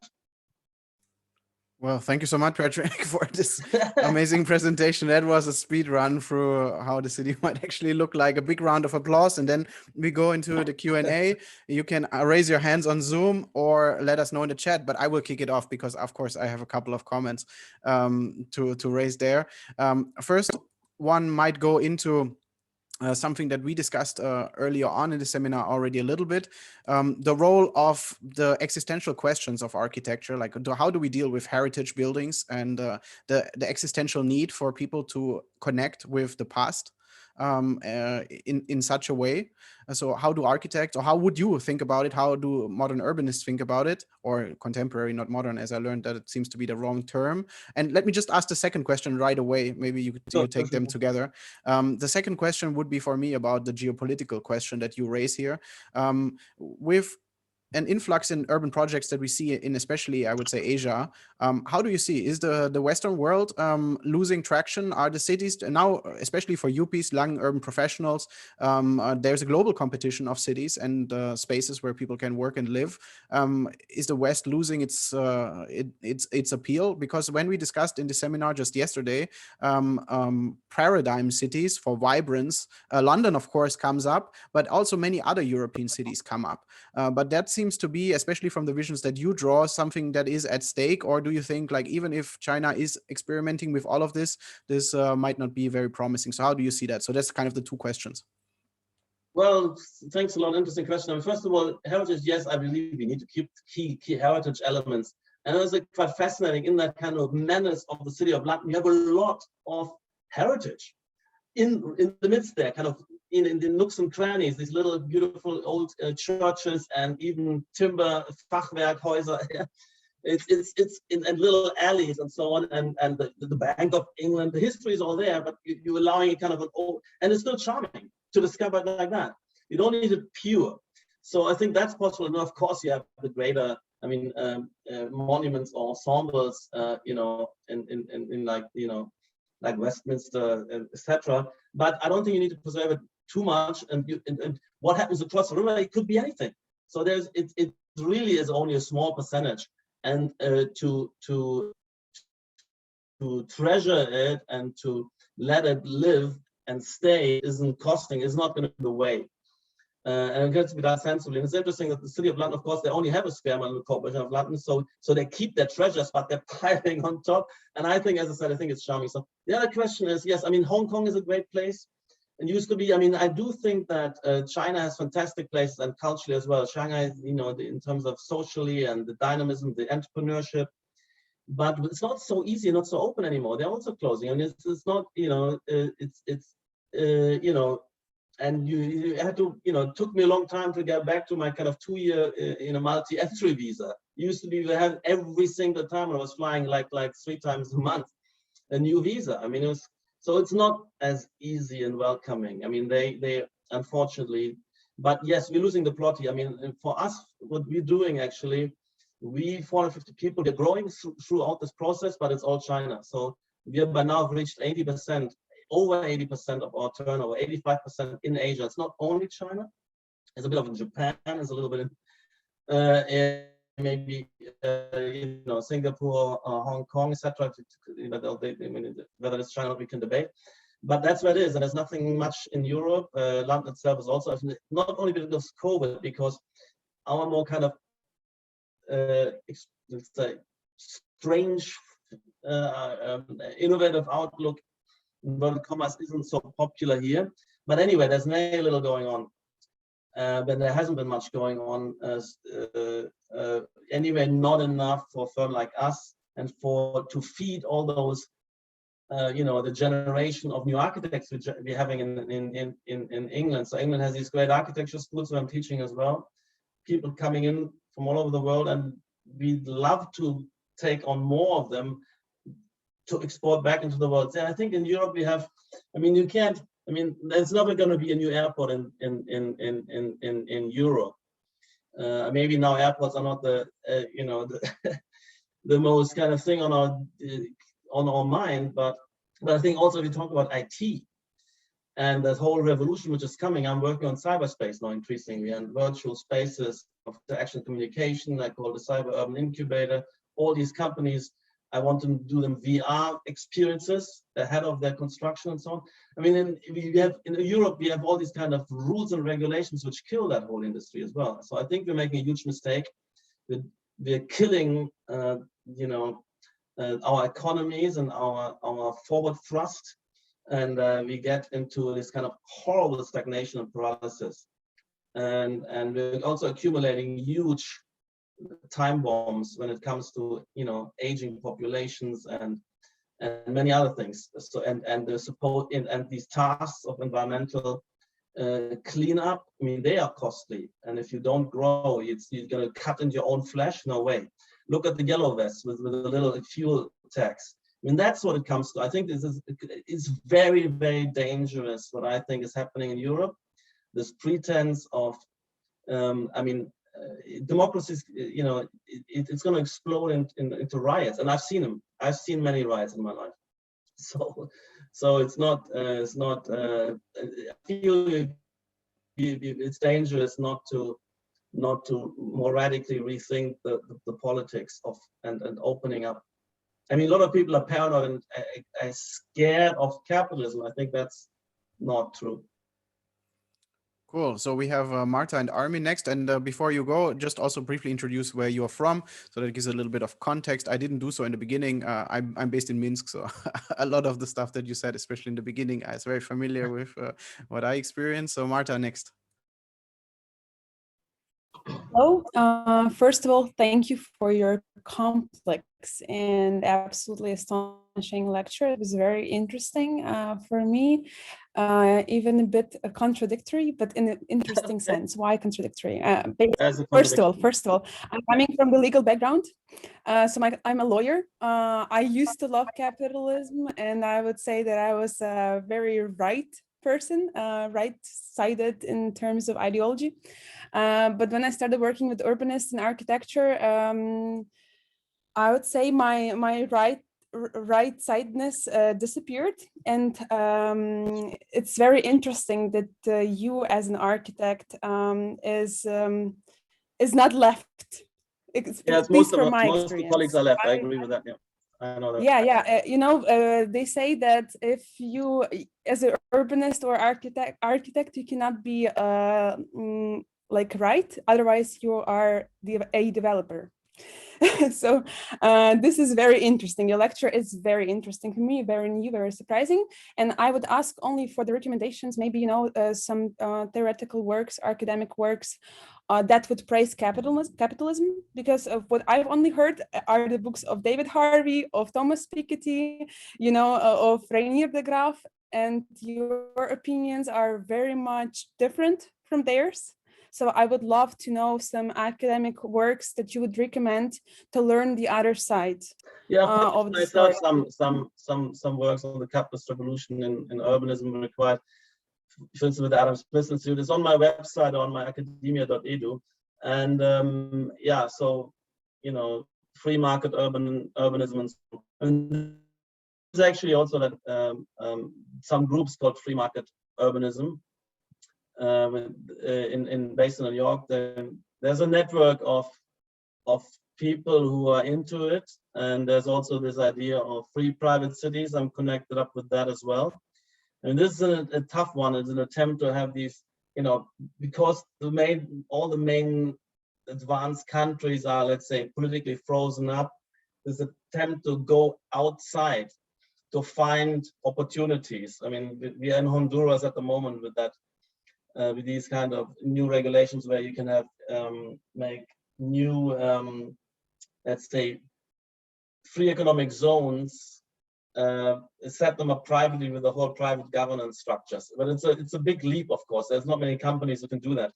Well, thank you so much, Patrik, for this amazing presentation. That was a speed run through how the city might actually look like. A big round of applause, and then we go into the Q&A. You can raise your hands on Zoom or let us know in the chat, but I will kick it off because, of course, I have a couple of comments to raise there. First, one might go into something that we discussed earlier on in the seminar already a little bit, the role of the existential questions of architecture, like how do we deal with heritage buildings and the existential need for people to connect with the past in such a way. So how do architects, or how would you think about it? How do modern urbanists think about it? Or contemporary, not modern, as I learned that it seems to be the wrong term. And let me just ask the second question right away. Maybe you take them together. The second question would be for me about the geopolitical question that you raise here. With an influx in urban projects that we see in, especially, I would say, Asia. How do you see, is the Western world losing traction? Are the cities now, especially for UPs, young urban professionals, there's a global competition of cities and spaces where people can work and live. Is the West losing its appeal? Because when we discussed in the seminar just yesterday, paradigm cities for vibrance, London, of course, comes up, but also many other European cities come up. But that seems to be, especially from the visions that you draw, something that is at stake. Or do you think, like, even if China is experimenting with all of this, this might not be very promising? So how do you see that? So that's kind of the two questions. Well, thanks a lot. Interesting question. I mean, first of all, heritage, yes, I believe we need to keep key heritage elements. And it was quite fascinating in that kind of menace of the city of London. You have a lot of heritage in the midst there, kind of in the nooks and crannies, these little beautiful old churches and even timber Fachwerkhäuser. It's in little alleys and so on, and the Bank of England. The history is all there, but you're allowing it kind of an old, and it's still charming to discover it like that. You don't need it pure. So I think that's possible. And of course, you have the greater, I mean, monuments or ensembles, you know, in like, you know, like Westminster, etc. But I don't think you need to preserve it too much. And what happens across the river, it could be anything. So it really is only a small percentage. And to treasure it and to let it live and stay isn't costing, is not going to be the way. And it gets to be done sensibly. And it's interesting that the City of London, of course, they only have a square mile in the Corporation of London, so they keep their treasures, but they're piling on top. And I think, as I said, I think it's charming. So the other question is, yes, I mean, Hong Kong is a great place. And used to be, I mean, I do think that China has fantastic places and culturally as well. Shanghai, you know, in terms of socially and the dynamism, the entrepreneurship, but it's not so easy, not so open anymore. They're also closing, and it's not, you know, you know, and you had to, you know, it took me a long time to get back to my kind of 2-year, you know, multi-entry visa. It used to be we had every single time I was flying like 3 times a month, a new visa. I mean, it was. So it's not as easy and welcoming. I mean, they unfortunately, but yes, we're losing the plot here. I mean, for us, what we're doing actually, we 450 people, they're growing throughout this process, but it's all China. So we have by now reached 80%, over 80% of our turnover, 85% in Asia. It's not only China. There's a bit of in Japan, there's a little bit in maybe you know, Singapore, Hong Kong, etc. Whether it's China, we can debate. But that's where it is, and there's nothing much in Europe. London itself is also not only because of COVID, because our more kind of let's say strange, innovative outlook in world commerce isn't so popular here. But anyway, there's very little going on. But there hasn't been much going on anyway, not enough for a firm like us and to feed all those, you know, the generation of new architects which we're having in England. So England has these great architecture schools where I'm teaching as well. People coming in from all over the world, and we'd love to take on more of them to export back into the world. So I think in Europe we have, I mean, you can't. I mean, there's never going to be a new airport in Europe. Maybe now airports are not the you know, the most kind of thing on our mind, but I think also if you talk about IT and that whole revolution which is coming, I'm working on cyberspace now increasingly and virtual spaces of action communication. I call the Cyber Urban Incubator. All these companies, I want to do them VR experiences ahead of their construction and so on. I mean, in Europe, we have all these kind of rules and regulations which kill that whole industry as well. So I think we're making a huge mistake. We're killing, you know, our economies and our forward thrust, and we get into this kind of horrible stagnation and paralysis. And we're also accumulating huge time bombs when it comes to, you know, aging populations and many other things. So and the support and these tasks of environmental cleanup, I mean, they are costly. And if you don't grow, you're going to cut into your own flesh. No way. Look at the yellow vest with a little fuel tax. I mean, that's what it comes to. I think it's very, very dangerous what I think is happening in Europe. This pretense of, I mean, democracies, it's going to explode into riots, and I've seen them. I've seen many riots in my life. So it's not. I feel it's dangerous not to more radically rethink the politics of and opening up. I mean, a lot of people are paranoid and scared of capitalism. I think that's not true. Cool. So we have Marta and Armin next. And before you go, just also briefly introduce where you're from, so that gives a little bit of context. I didn't do so in the beginning. I'm based in Minsk, so a lot of the stuff that you said, especially in the beginning, I was very familiar with what I experienced. So Marta, next. Hello. First of all, thank you for your complex and absolutely astonishing lecture. It was very interesting for me, even a bit contradictory, but in an interesting sense. Why contradictory? First of all, I'm coming from the legal background. So I'm a lawyer. I used to love capitalism, and I would say that I was a very right person, right-sided in terms of ideology. But when I started working with urbanists and architecture, I would say my right-sidedness disappeared, and it's very interesting that you, as an architect, is not left. It's most of the colleagues are left. I agree with that. Yeah. I know that. Yeah. They say that if you, as an urbanist or architect, you cannot be right, otherwise you are a developer. So this is very interesting. Your lecture is very interesting for me, very new, very surprising. And I would ask only for the recommendations, maybe some theoretical works, academic works that would praise capitalism, because of what I've only heard are the books of David Harvey, of Thomas Piketty, of Rainier de Graaf, and your opinions are very much different from theirs. So I would love to know some academic works that you would recommend to learn the other side. Yeah, of the story. Some works on the capitalist revolution in urbanism required. For instance, with the Adam Smith Institute, it's on my website, on my academia.edu, and so free market urbanism, and there's actually also that some groups called free market urbanism. Based in New York, there's a network of people who are into it, and there's also this idea of free private cities. I'm connected up with that as well. And this is a tough one. It's an attempt to have these, because all the main advanced countries are, let's say, politically frozen up. This attempt to go outside to find opportunities. I mean, we are in Honduras at the moment with that. With these kind of new regulations where you can have make new, let's say, free economic zones, set them up privately with the whole private governance structures. But it's a big leap, of course. There's not many companies who can do that,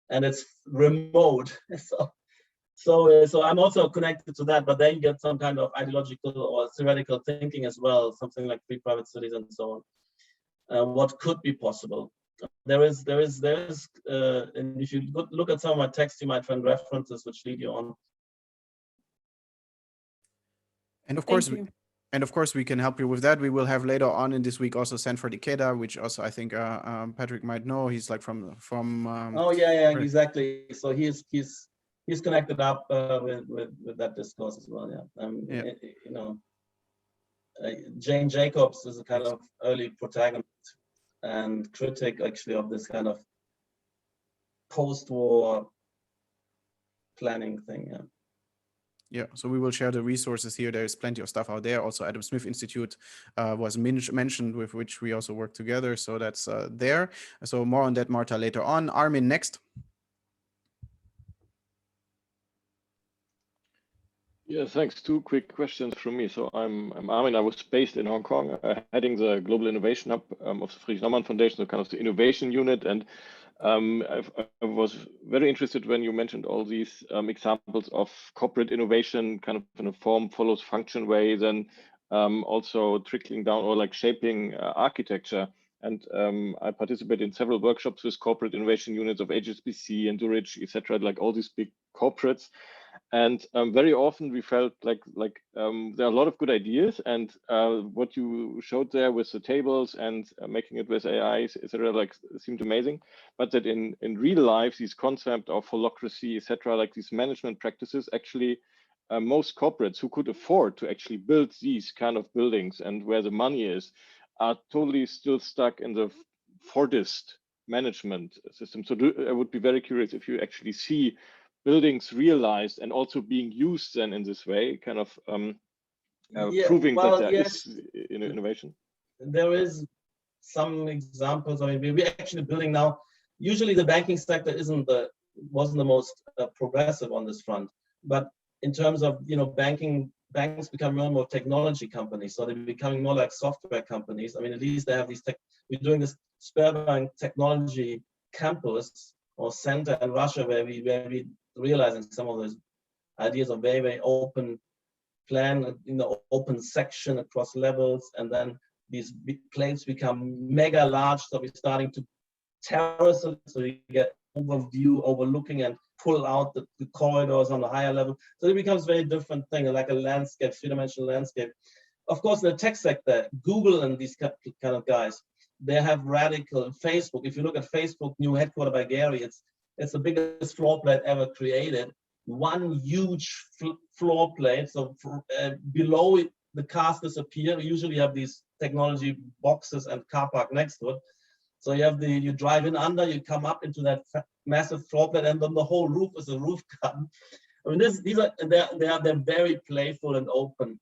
and it's remote. So I'm also connected to that. But then you get some kind of ideological or theoretical thinking as well, something like free private cities and so on. What could be possible? There is, and if you look at some of my texts, you might find references which lead you on. And of course, we can help you with that. We will have later on in this week also Sanford Ikeda, which also I think Patrik might know. He's like from. Oh yeah, exactly. So he's connected up with that discourse as well. Yeah. Jane Jacobs is a kind of early protagonist and critic actually of this kind of post-war planning thing. Yeah, so we will share the resources here. There is plenty of stuff out there. Also, Adam Smith Institute was mentioned, with which we also work together. So that's there. So more on that, Marta, later on. Armin, next. Yeah, thanks. Two quick questions from me. So I'm Armin. I was based in Hong Kong, heading the Global Innovation Hub of the Friedrich Naumann Foundation, so kind of the innovation unit. And I was very interested when you mentioned all these examples of corporate innovation, kind of in a form follows function way, then also trickling down or like shaping architecture. And I participate in several workshops with corporate innovation units of HSBC and Zurich, etc., like all these big corporates. And very often we felt like there are a lot of good ideas, and what you showed there with the tables and making it with AI, etc., like seemed amazing. But that in real life, these concepts of holacracy, etc., like these management practices, actually most corporates who could afford to actually build these kind of buildings and where the money is, are totally still stuck in the Fordist management system. So I would be very curious if you actually see buildings realized and also being used then in this way, kind of proving that there is innovation. There is some examples. I mean, we're actually building now. Usually the banking sector wasn't the most progressive on this front, but in terms of, banks become more and more technology companies, so they're becoming more like software companies. I mean, at least they have these we're doing this Sberbank technology campus or center in Russia where we realizing some of those ideas of very, very open plan, open section across levels, and then these big planes become mega large, so we're starting to terrace it, so you get overview, overlooking, and pull out the corridors on the higher level. So it becomes a very different thing, like a landscape, three-dimensional landscape. Of course, in the tech sector, Google and these kind of guys, they have radical. Facebook, if you look at Facebook, new headquarter by Gary, it's the biggest floor plate ever created. One huge floor plate. So below it, the cars disappear. We usually have these technology boxes and car park next to it. So you drive in under, you come up into that massive floor plate, and then the whole roof is a roof garden. I mean, they're very playful and open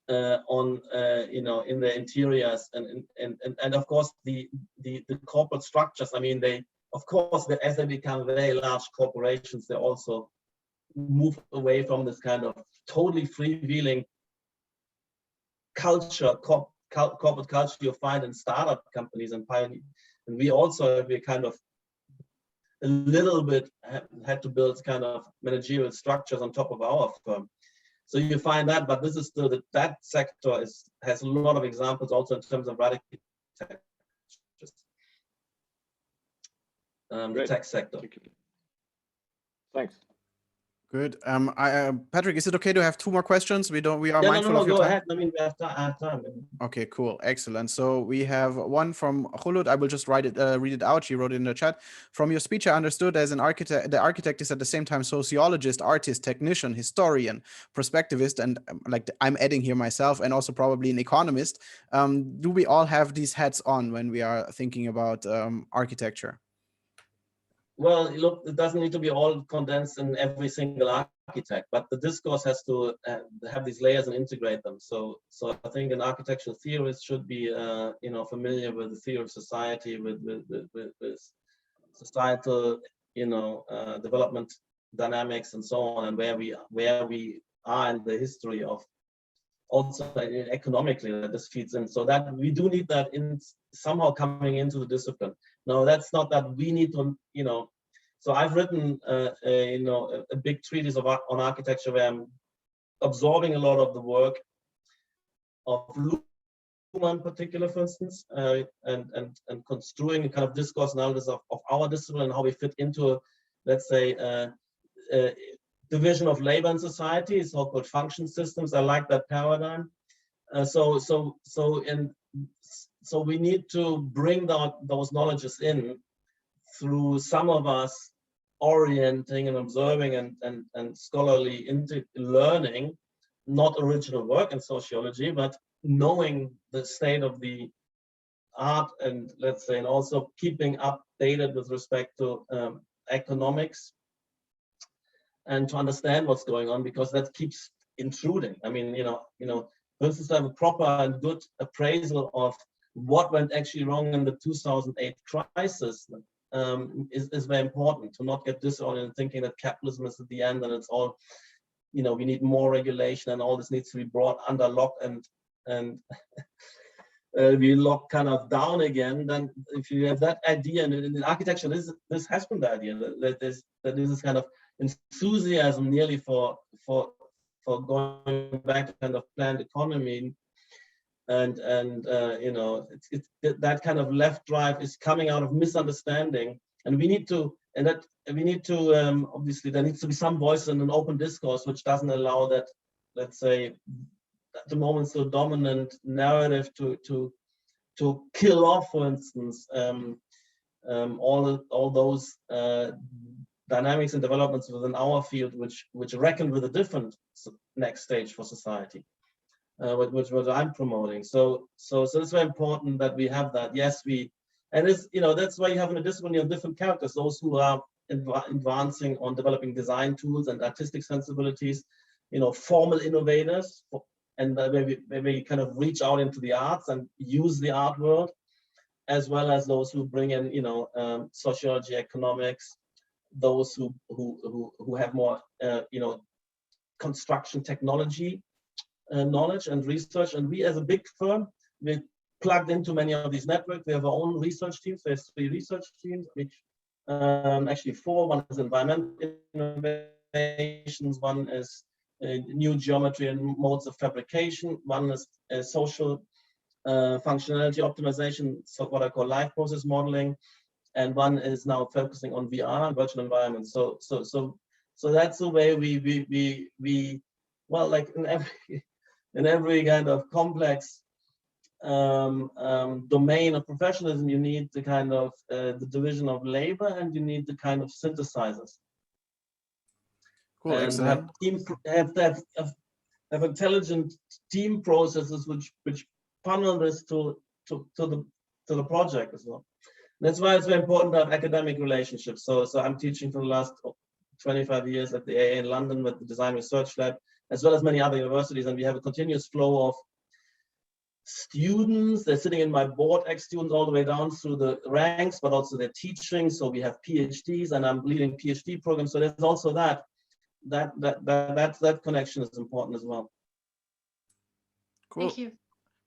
in the interiors, and of course the corporate structures. I mean, as they become very large corporations, they also move away from this kind of totally freewheeling culture, corporate culture you find in startup companies and pioneer. And we kind of a little bit had to build kind of managerial structures on top of our firm. So you find that, but this is still that sector has a lot of examples also in terms of radical tech. The tech sector. Thanks. Good. Patrik, is it okay to have two more questions? We are mindful of your go time. ahead. I mean, we have time. Okay, cool, excellent. So we have one from Khulud. I will just read it out. She wrote it in the chat. From your speech, I understood as an architect, the architect is at the same time sociologist, artist, technician, historian, perspectivist, and I'm adding here myself, and also probably an economist. Do we all have these hats on when we are thinking about architecture? Well, look, it doesn't need to be all condensed in every single architect, but the discourse has to have these layers and integrate them. So I think an architectural theorist should be, familiar with the theory of society, with societal, development dynamics and so on, and where we are in the history of also economically that this feeds in. So that we do need that in somehow coming into the discipline. No, that's not that we need to, So I've written, a big treatise on architecture where I'm absorbing a lot of the work of Naumann in particular, for instance, and construing a kind of discourse analysis of our discipline and how we fit into, let's say, division of labor in society, so-called function systems. I like that paradigm. So we need to bring those knowledges in through some of us orienting and observing and scholarly into learning, not original work in sociology, but knowing the state of the art and let's say, and also keeping updated with respect to economics and to understand what's going on, because that keeps intruding. I mean, for instance, to have a proper and good appraisal of what went actually wrong in the 2008 crisis is very important, to not get disoriented thinking that capitalism is at the end and it's all, we need more regulation and all this needs to be brought under lock and we lock kind of down again. Then if you have that idea, and in architecture, this has been the idea that this is kind of enthusiasm nearly for going back to kind of planned economy and you know, that kind of left drive is coming out of misunderstanding, and we need to obviously there needs to be some voice in an open discourse which doesn't allow that, let's say, at the moment so dominant narrative to kill off, for instance, all those dynamics and developments within our field which reckon with a different next stage for society, which what I'm promoting. So it's very important that we have that. Yes, and it's, you know, that's why you have in a discipline of different characters, those who are advancing on developing design tools and artistic sensibilities, you know, formal innovators, and where we kind of reach out into the arts and use the art world, as well as those who bring in, you know, sociology, economics, those who have more, you know, construction technology knowledge and research. And we, as a big firm, we plugged into many of these networks. We have our own research teams. There's 3 research teams, which actually 4. One is environmental innovations, one is new geometry and modes of fabrication, one is social functionality optimization, so what I call life process modeling, and one is now focusing on VR, virtual environments. So that's the way we well, like in every kind of complex domain of professionalism, you need the kind of the division of labor, and you need the kind of synthesizers. Cool, and excellent. have intelligent team processes which funnel this to the project as well. That's why it's very important to have academic relationships. So I'm teaching for the last 25 years at the AA in London with the Design Research Lab, as well as many other universities, and we have a continuous flow of students. They're sitting in my board, ex-students, all the way down through the ranks, but also they're teaching. So we have PhDs, and I'm leading PhD programs. So there's also that connection is important as well. Cool. Thank you.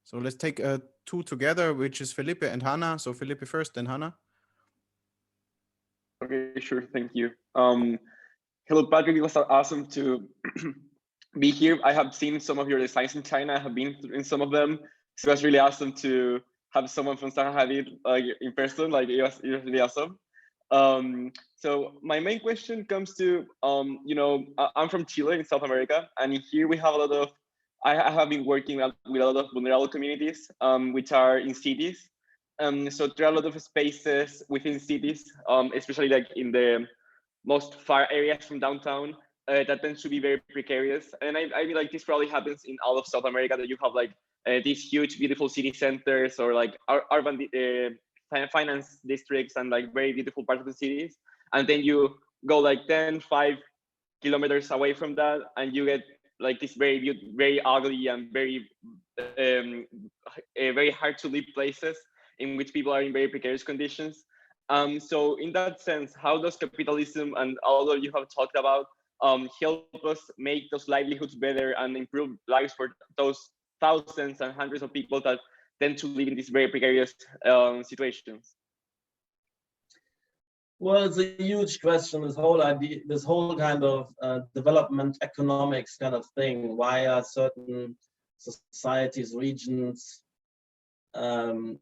So let's take 2 together, which is Felipe and Hannah. So Felipe first, then Hannah. Okay, sure. Thank you. Hello, Patrick. It was awesome to be here. I have seen some of your designs in China. I have been in some of them. So it was really awesome to have someone from Shanghai in person. Like it was really awesome. So my main question comes to, you know, I'm from Chile in South America, and here we have a lot of, I have been working with a lot of vulnerable communities, which are in cities. So there are a lot of spaces within cities, especially like in the most far areas from downtown, that tends to be very precarious. And I mean, like this probably happens in all of South America, that you have like these huge, beautiful city centers, or like urban finance districts, and like very beautiful parts of the cities. And then you go like 5 kilometers away from that, and you get like this very ugly and very hard to live places in which people are in very precarious conditions. So in that sense, how does capitalism and all that you have talked about help us make those livelihoods better and improve lives for those thousands and hundreds of people that tend to live in these very precarious situations? Well, it's a huge question, this whole idea, this whole kind of development economics kind of thing. Why are certain societies, regions find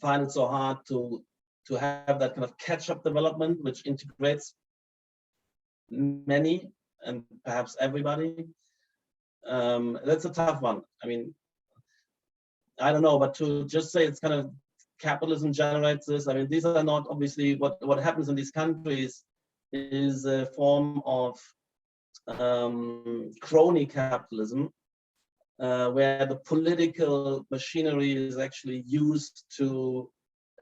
it so hard to have that kind of catch-up development, which integrates many and perhaps everybody? That's a tough one. I mean, I don't know, but to just say it's kind of capitalism generates this. I mean, these are not obviously what happens in these countries is a form of crony capitalism, where the political machinery is actually used to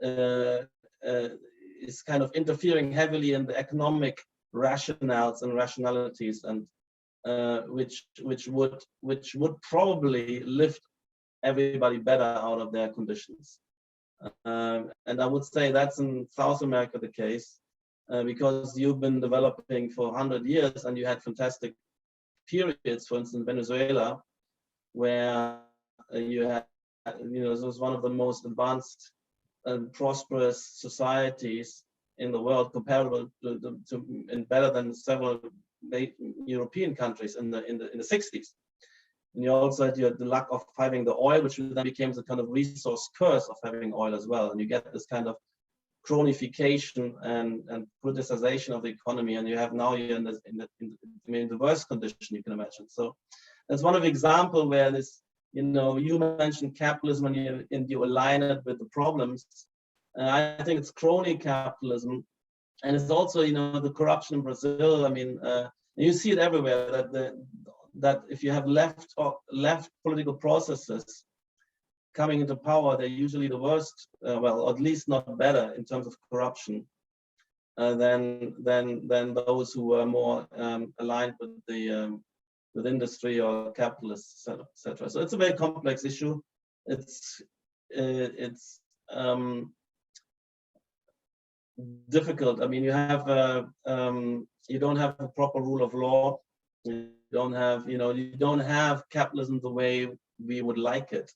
is kind of interfering heavily in the economic rationales and rationalities, and which would probably lift everybody better out of their conditions. And I would say that's in South America the case, because you've been developing for 100 years and you had fantastic periods, for instance, Venezuela, where you had, you know, it was one of the most advanced and prosperous societies in the world, comparable to and better than several European countries in the 60s. And you also had the luck of having the oil, which then became the kind of resource curse of having oil as well. And you get this kind of cronification and politicization of the economy. And you have now you're in the worst condition you can imagine. So that's one of the examples where this, you mentioned capitalism and you align it with the problems. I think it's crony capitalism. And it's also, the corruption in Brazil. I mean, you see it everywhere that if you have left political processes coming into power, they're usually the worst, well, at least not better in terms of corruption than those who are more aligned with industry or capitalists, etc. So it's a very complex issue. It's difficult. I mean, you have you don't have a proper rule of law. You don't have capitalism the way we would like it.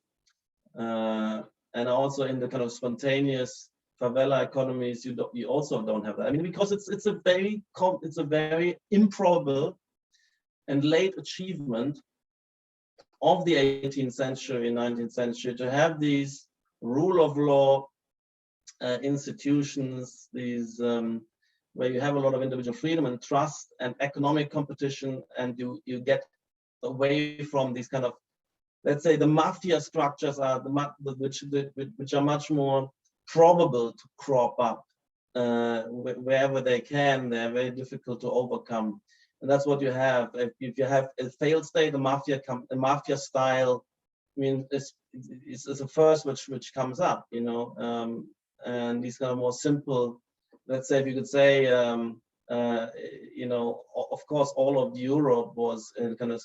And also in the kind of spontaneous favela economies, you also don't have that. I mean, because it's a very improbable and late achievement of the 18th century, 19th century to have these rule of law institutions, these where you have a lot of individual freedom and trust and economic competition, and you get away from these kind of, let's say, the mafia structures are which are much more probable to crop up wherever they can. They're very difficult to overcome, and that's what you have. If you have a failed state, a mafia style, I mean, it's the first which comes up, and these kind of more simple, let's say, if you could say, of course, all of Europe was in kind of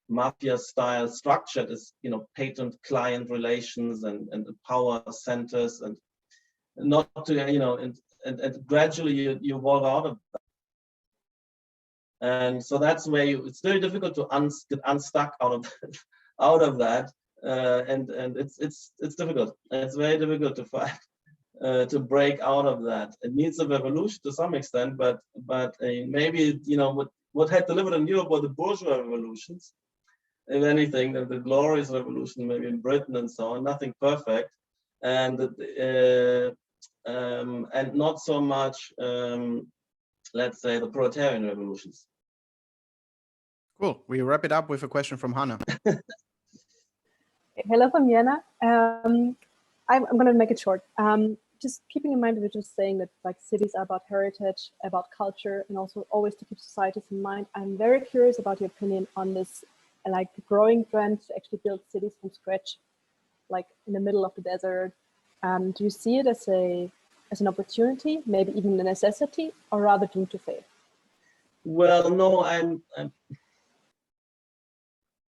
mafia style structured as, patent client relations and power centers, and not to, and gradually you evolve out of that. And so that's where it's very difficult to get unstuck out of that. And it's difficult. It's very difficult to fight. To break out of that. It needs a revolution to some extent, but maybe, what had delivered in Europe were the bourgeois revolutions, if anything, the glorious revolution, maybe in Britain and so on, nothing perfect, and not so much, let's say, the proletarian revolutions. Cool. We wrap it up with a question from Hannah. Hello from Vienna. I'm going to make it short. Just keeping in mind that we're just saying that like cities are about heritage, about culture, and also always to keep societies in mind. I'm very curious about your opinion on this, like growing trend to actually build cities from scratch, like in the middle of the desert. Do you see it as an opportunity, maybe even a necessity, or rather doomed to fail? Well, no,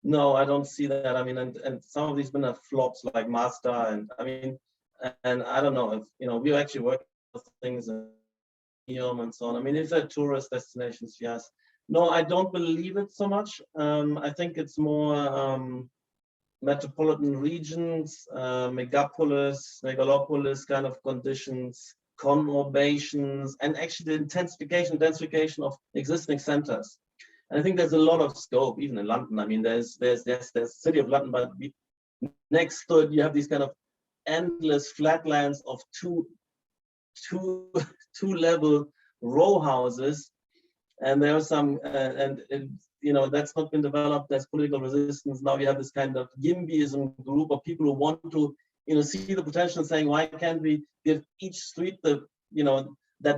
no, I don't see that. I mean, and some of these been flops like Mazda, and I mean. And I don't know if, we actually work with things in Neom and so on. I mean, if they're tourist destinations, yes. No, I don't believe it so much. I think it's more metropolitan regions, megalopolis kind of conditions, conurbations, and actually the densification of existing centers. And I think there's a lot of scope, even in London. I mean, there's city of London, but next to it, you have these kind of endless flatlands of two-level row houses, and there are some and that's not been developed. There's political resistance. Now you have this kind of YIMBYism group of people who want to see the potential, saying, why can't we give each street that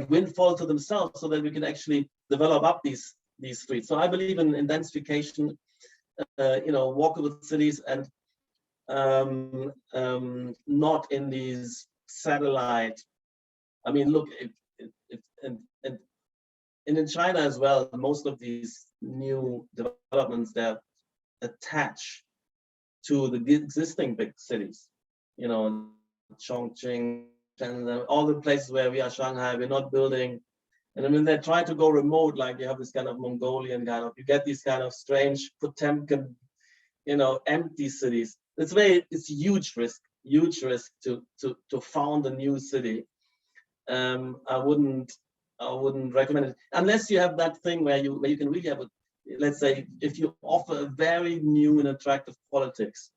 windfall to themselves so that we can actually develop up these streets. So I believe in densification, walkable cities, and not in these satellite. I mean, look, and in China as well, most of these new developments, they're attached to the existing big cities, Chongqing, and all the places where we are, Shanghai. We're not building. And I mean, they try to go remote, like you have this kind of Mongolian kind of, you get these kind of strange Potemkin, empty cities. It's a huge risk to found a new city. I wouldn't recommend it unless you have that thing where you can really have let's say, if you offer a very new and attractive politics,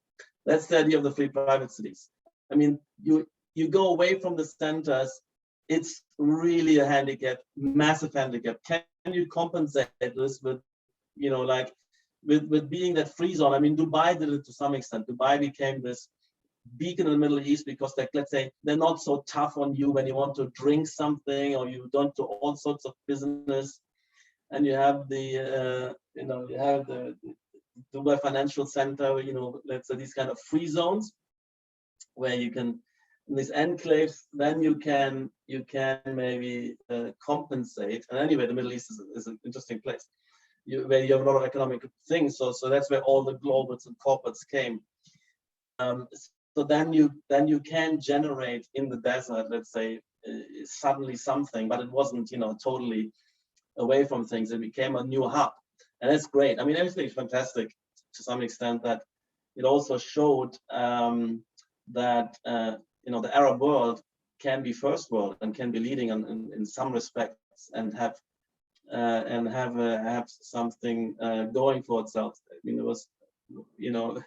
that's the idea of the free private cities. I mean, you go away from the centers, it's really a handicap, massive handicap. Can you compensate this with, you know, like with being that free zone? I mean, Dubai did it to some extent. Dubai became this beacon in the Middle East because, like, let's say, they're not so tough on you when you want to drink something or you don't do all sorts of business. And you have the, you know, you have the Dubai Financial Center, you know, let's say these kind of free zones where you can, in these enclaves, then you can maybe compensate. And anyway, the Middle East is an interesting place where you have a lot of economic things. So that's where all the globals and corporates came. So then you can generate in the desert, let's say, suddenly something, but it wasn't, you know, totally away from things. It became a new hub, and that's great. I mean, everything is fantastic to some extent. That it also showed that you know, the Arab world can be first world and can be leading in some respects and have something going for itself. I mean, it was, you know,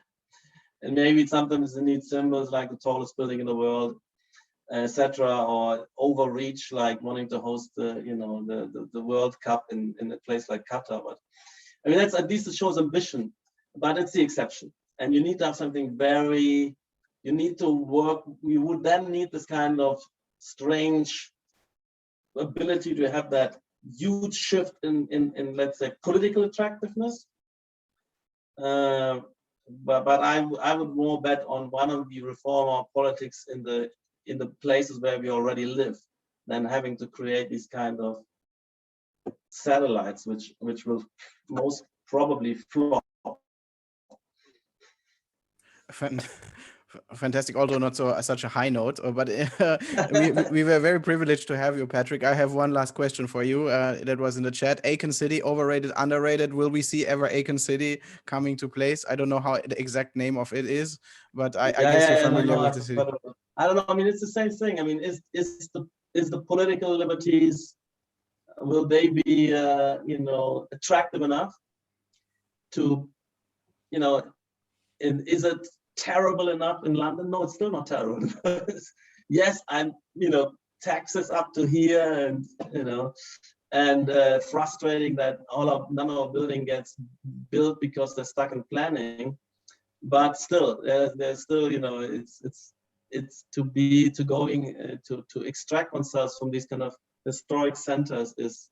and maybe sometimes it needs symbols like the tallest building in the world, etc., or overreach, like wanting to host the, you know, the World Cup in a place like Qatar. But I mean, that's, at least it shows ambition, but it's the exception. And you need to have something very, you need to work, you would then need this kind of strange ability to have that huge shift in let's say, political attractiveness. But I would more bet on one of the reform of politics in the places where we already live than having to create these kind of satellites, which will most probably flop. Fantastic, although not such a high note, but we were very privileged to have you, Patrik. I have one last question for you that was in the chat. Aachen City, overrated, underrated? Will we see ever Aachen City coming to place? I don't know how the exact name of it is, but I guess you're familiar with the city. I don't know. I mean, it's the same thing. I mean, is the political liberties, will they be you know, attractive enough to, you know, is it terrible enough in London? No, it's still not terrible. Yes, I'm, you know, taxes up to here, and, you know, and frustrating that none of our building gets built because they're stuck in planning. But still, there's still, you know, it's to extract oneself from these kind of historic centers is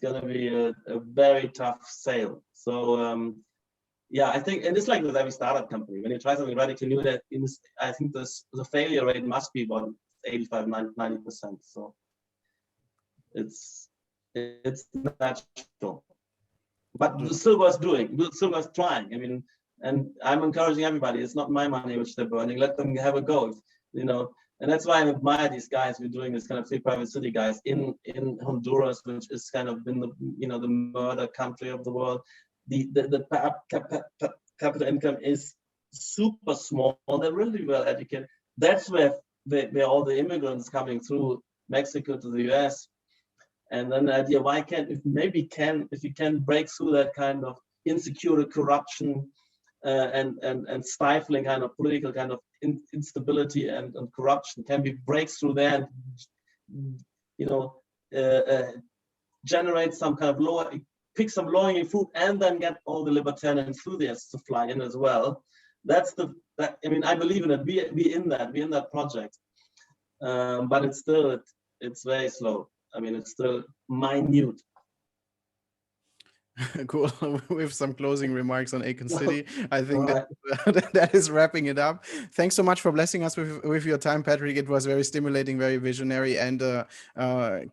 going to be a very tough sale. So yeah, I think, and it's like with every startup company, when you try something radically new, that I think the failure rate must be about 85–90%. So it's natural, but still worth doing, still worth trying. I mean, and I'm encouraging everybody. It's not my money which they're burning. Let them have a go, you know. And that's why I admire these guys. We're doing this kind of free private city guys in Honduras, which is kind of been the, you know, the murder country of the world. The capital income is super small. They're really well educated. That's where all the immigrants coming through Mexico to the US. And then the idea, why can't, if you can break through that kind of insecurity, corruption, and stifling kind of political kind of instability and corruption, can we break through there and, you know, generate some kind of pick some low-hanging fruit, and then get all the libertarian enthusiasts to fly in as well. I mean, I believe in it. We're in that project, but it's very slow. I mean, it's still minute. Cool. With some closing remarks on Aachen City, I think that is wrapping it up. Thanks so much for blessing us with your time, Patrik. It was very stimulating, very visionary, and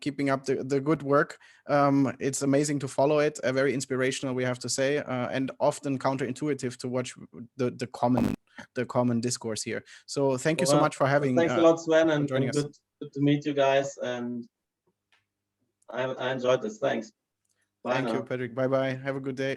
keeping up the good work. It's amazing to follow it. Very inspirational, we have to say, and often counterintuitive to watch the common discourse here. So thank you so much for having. Thanks a lot, Sven, and joining us. Good to meet you guys, and I enjoyed this. Thanks. Bye. Thank you, Patrik. Bye-bye. Have a good day.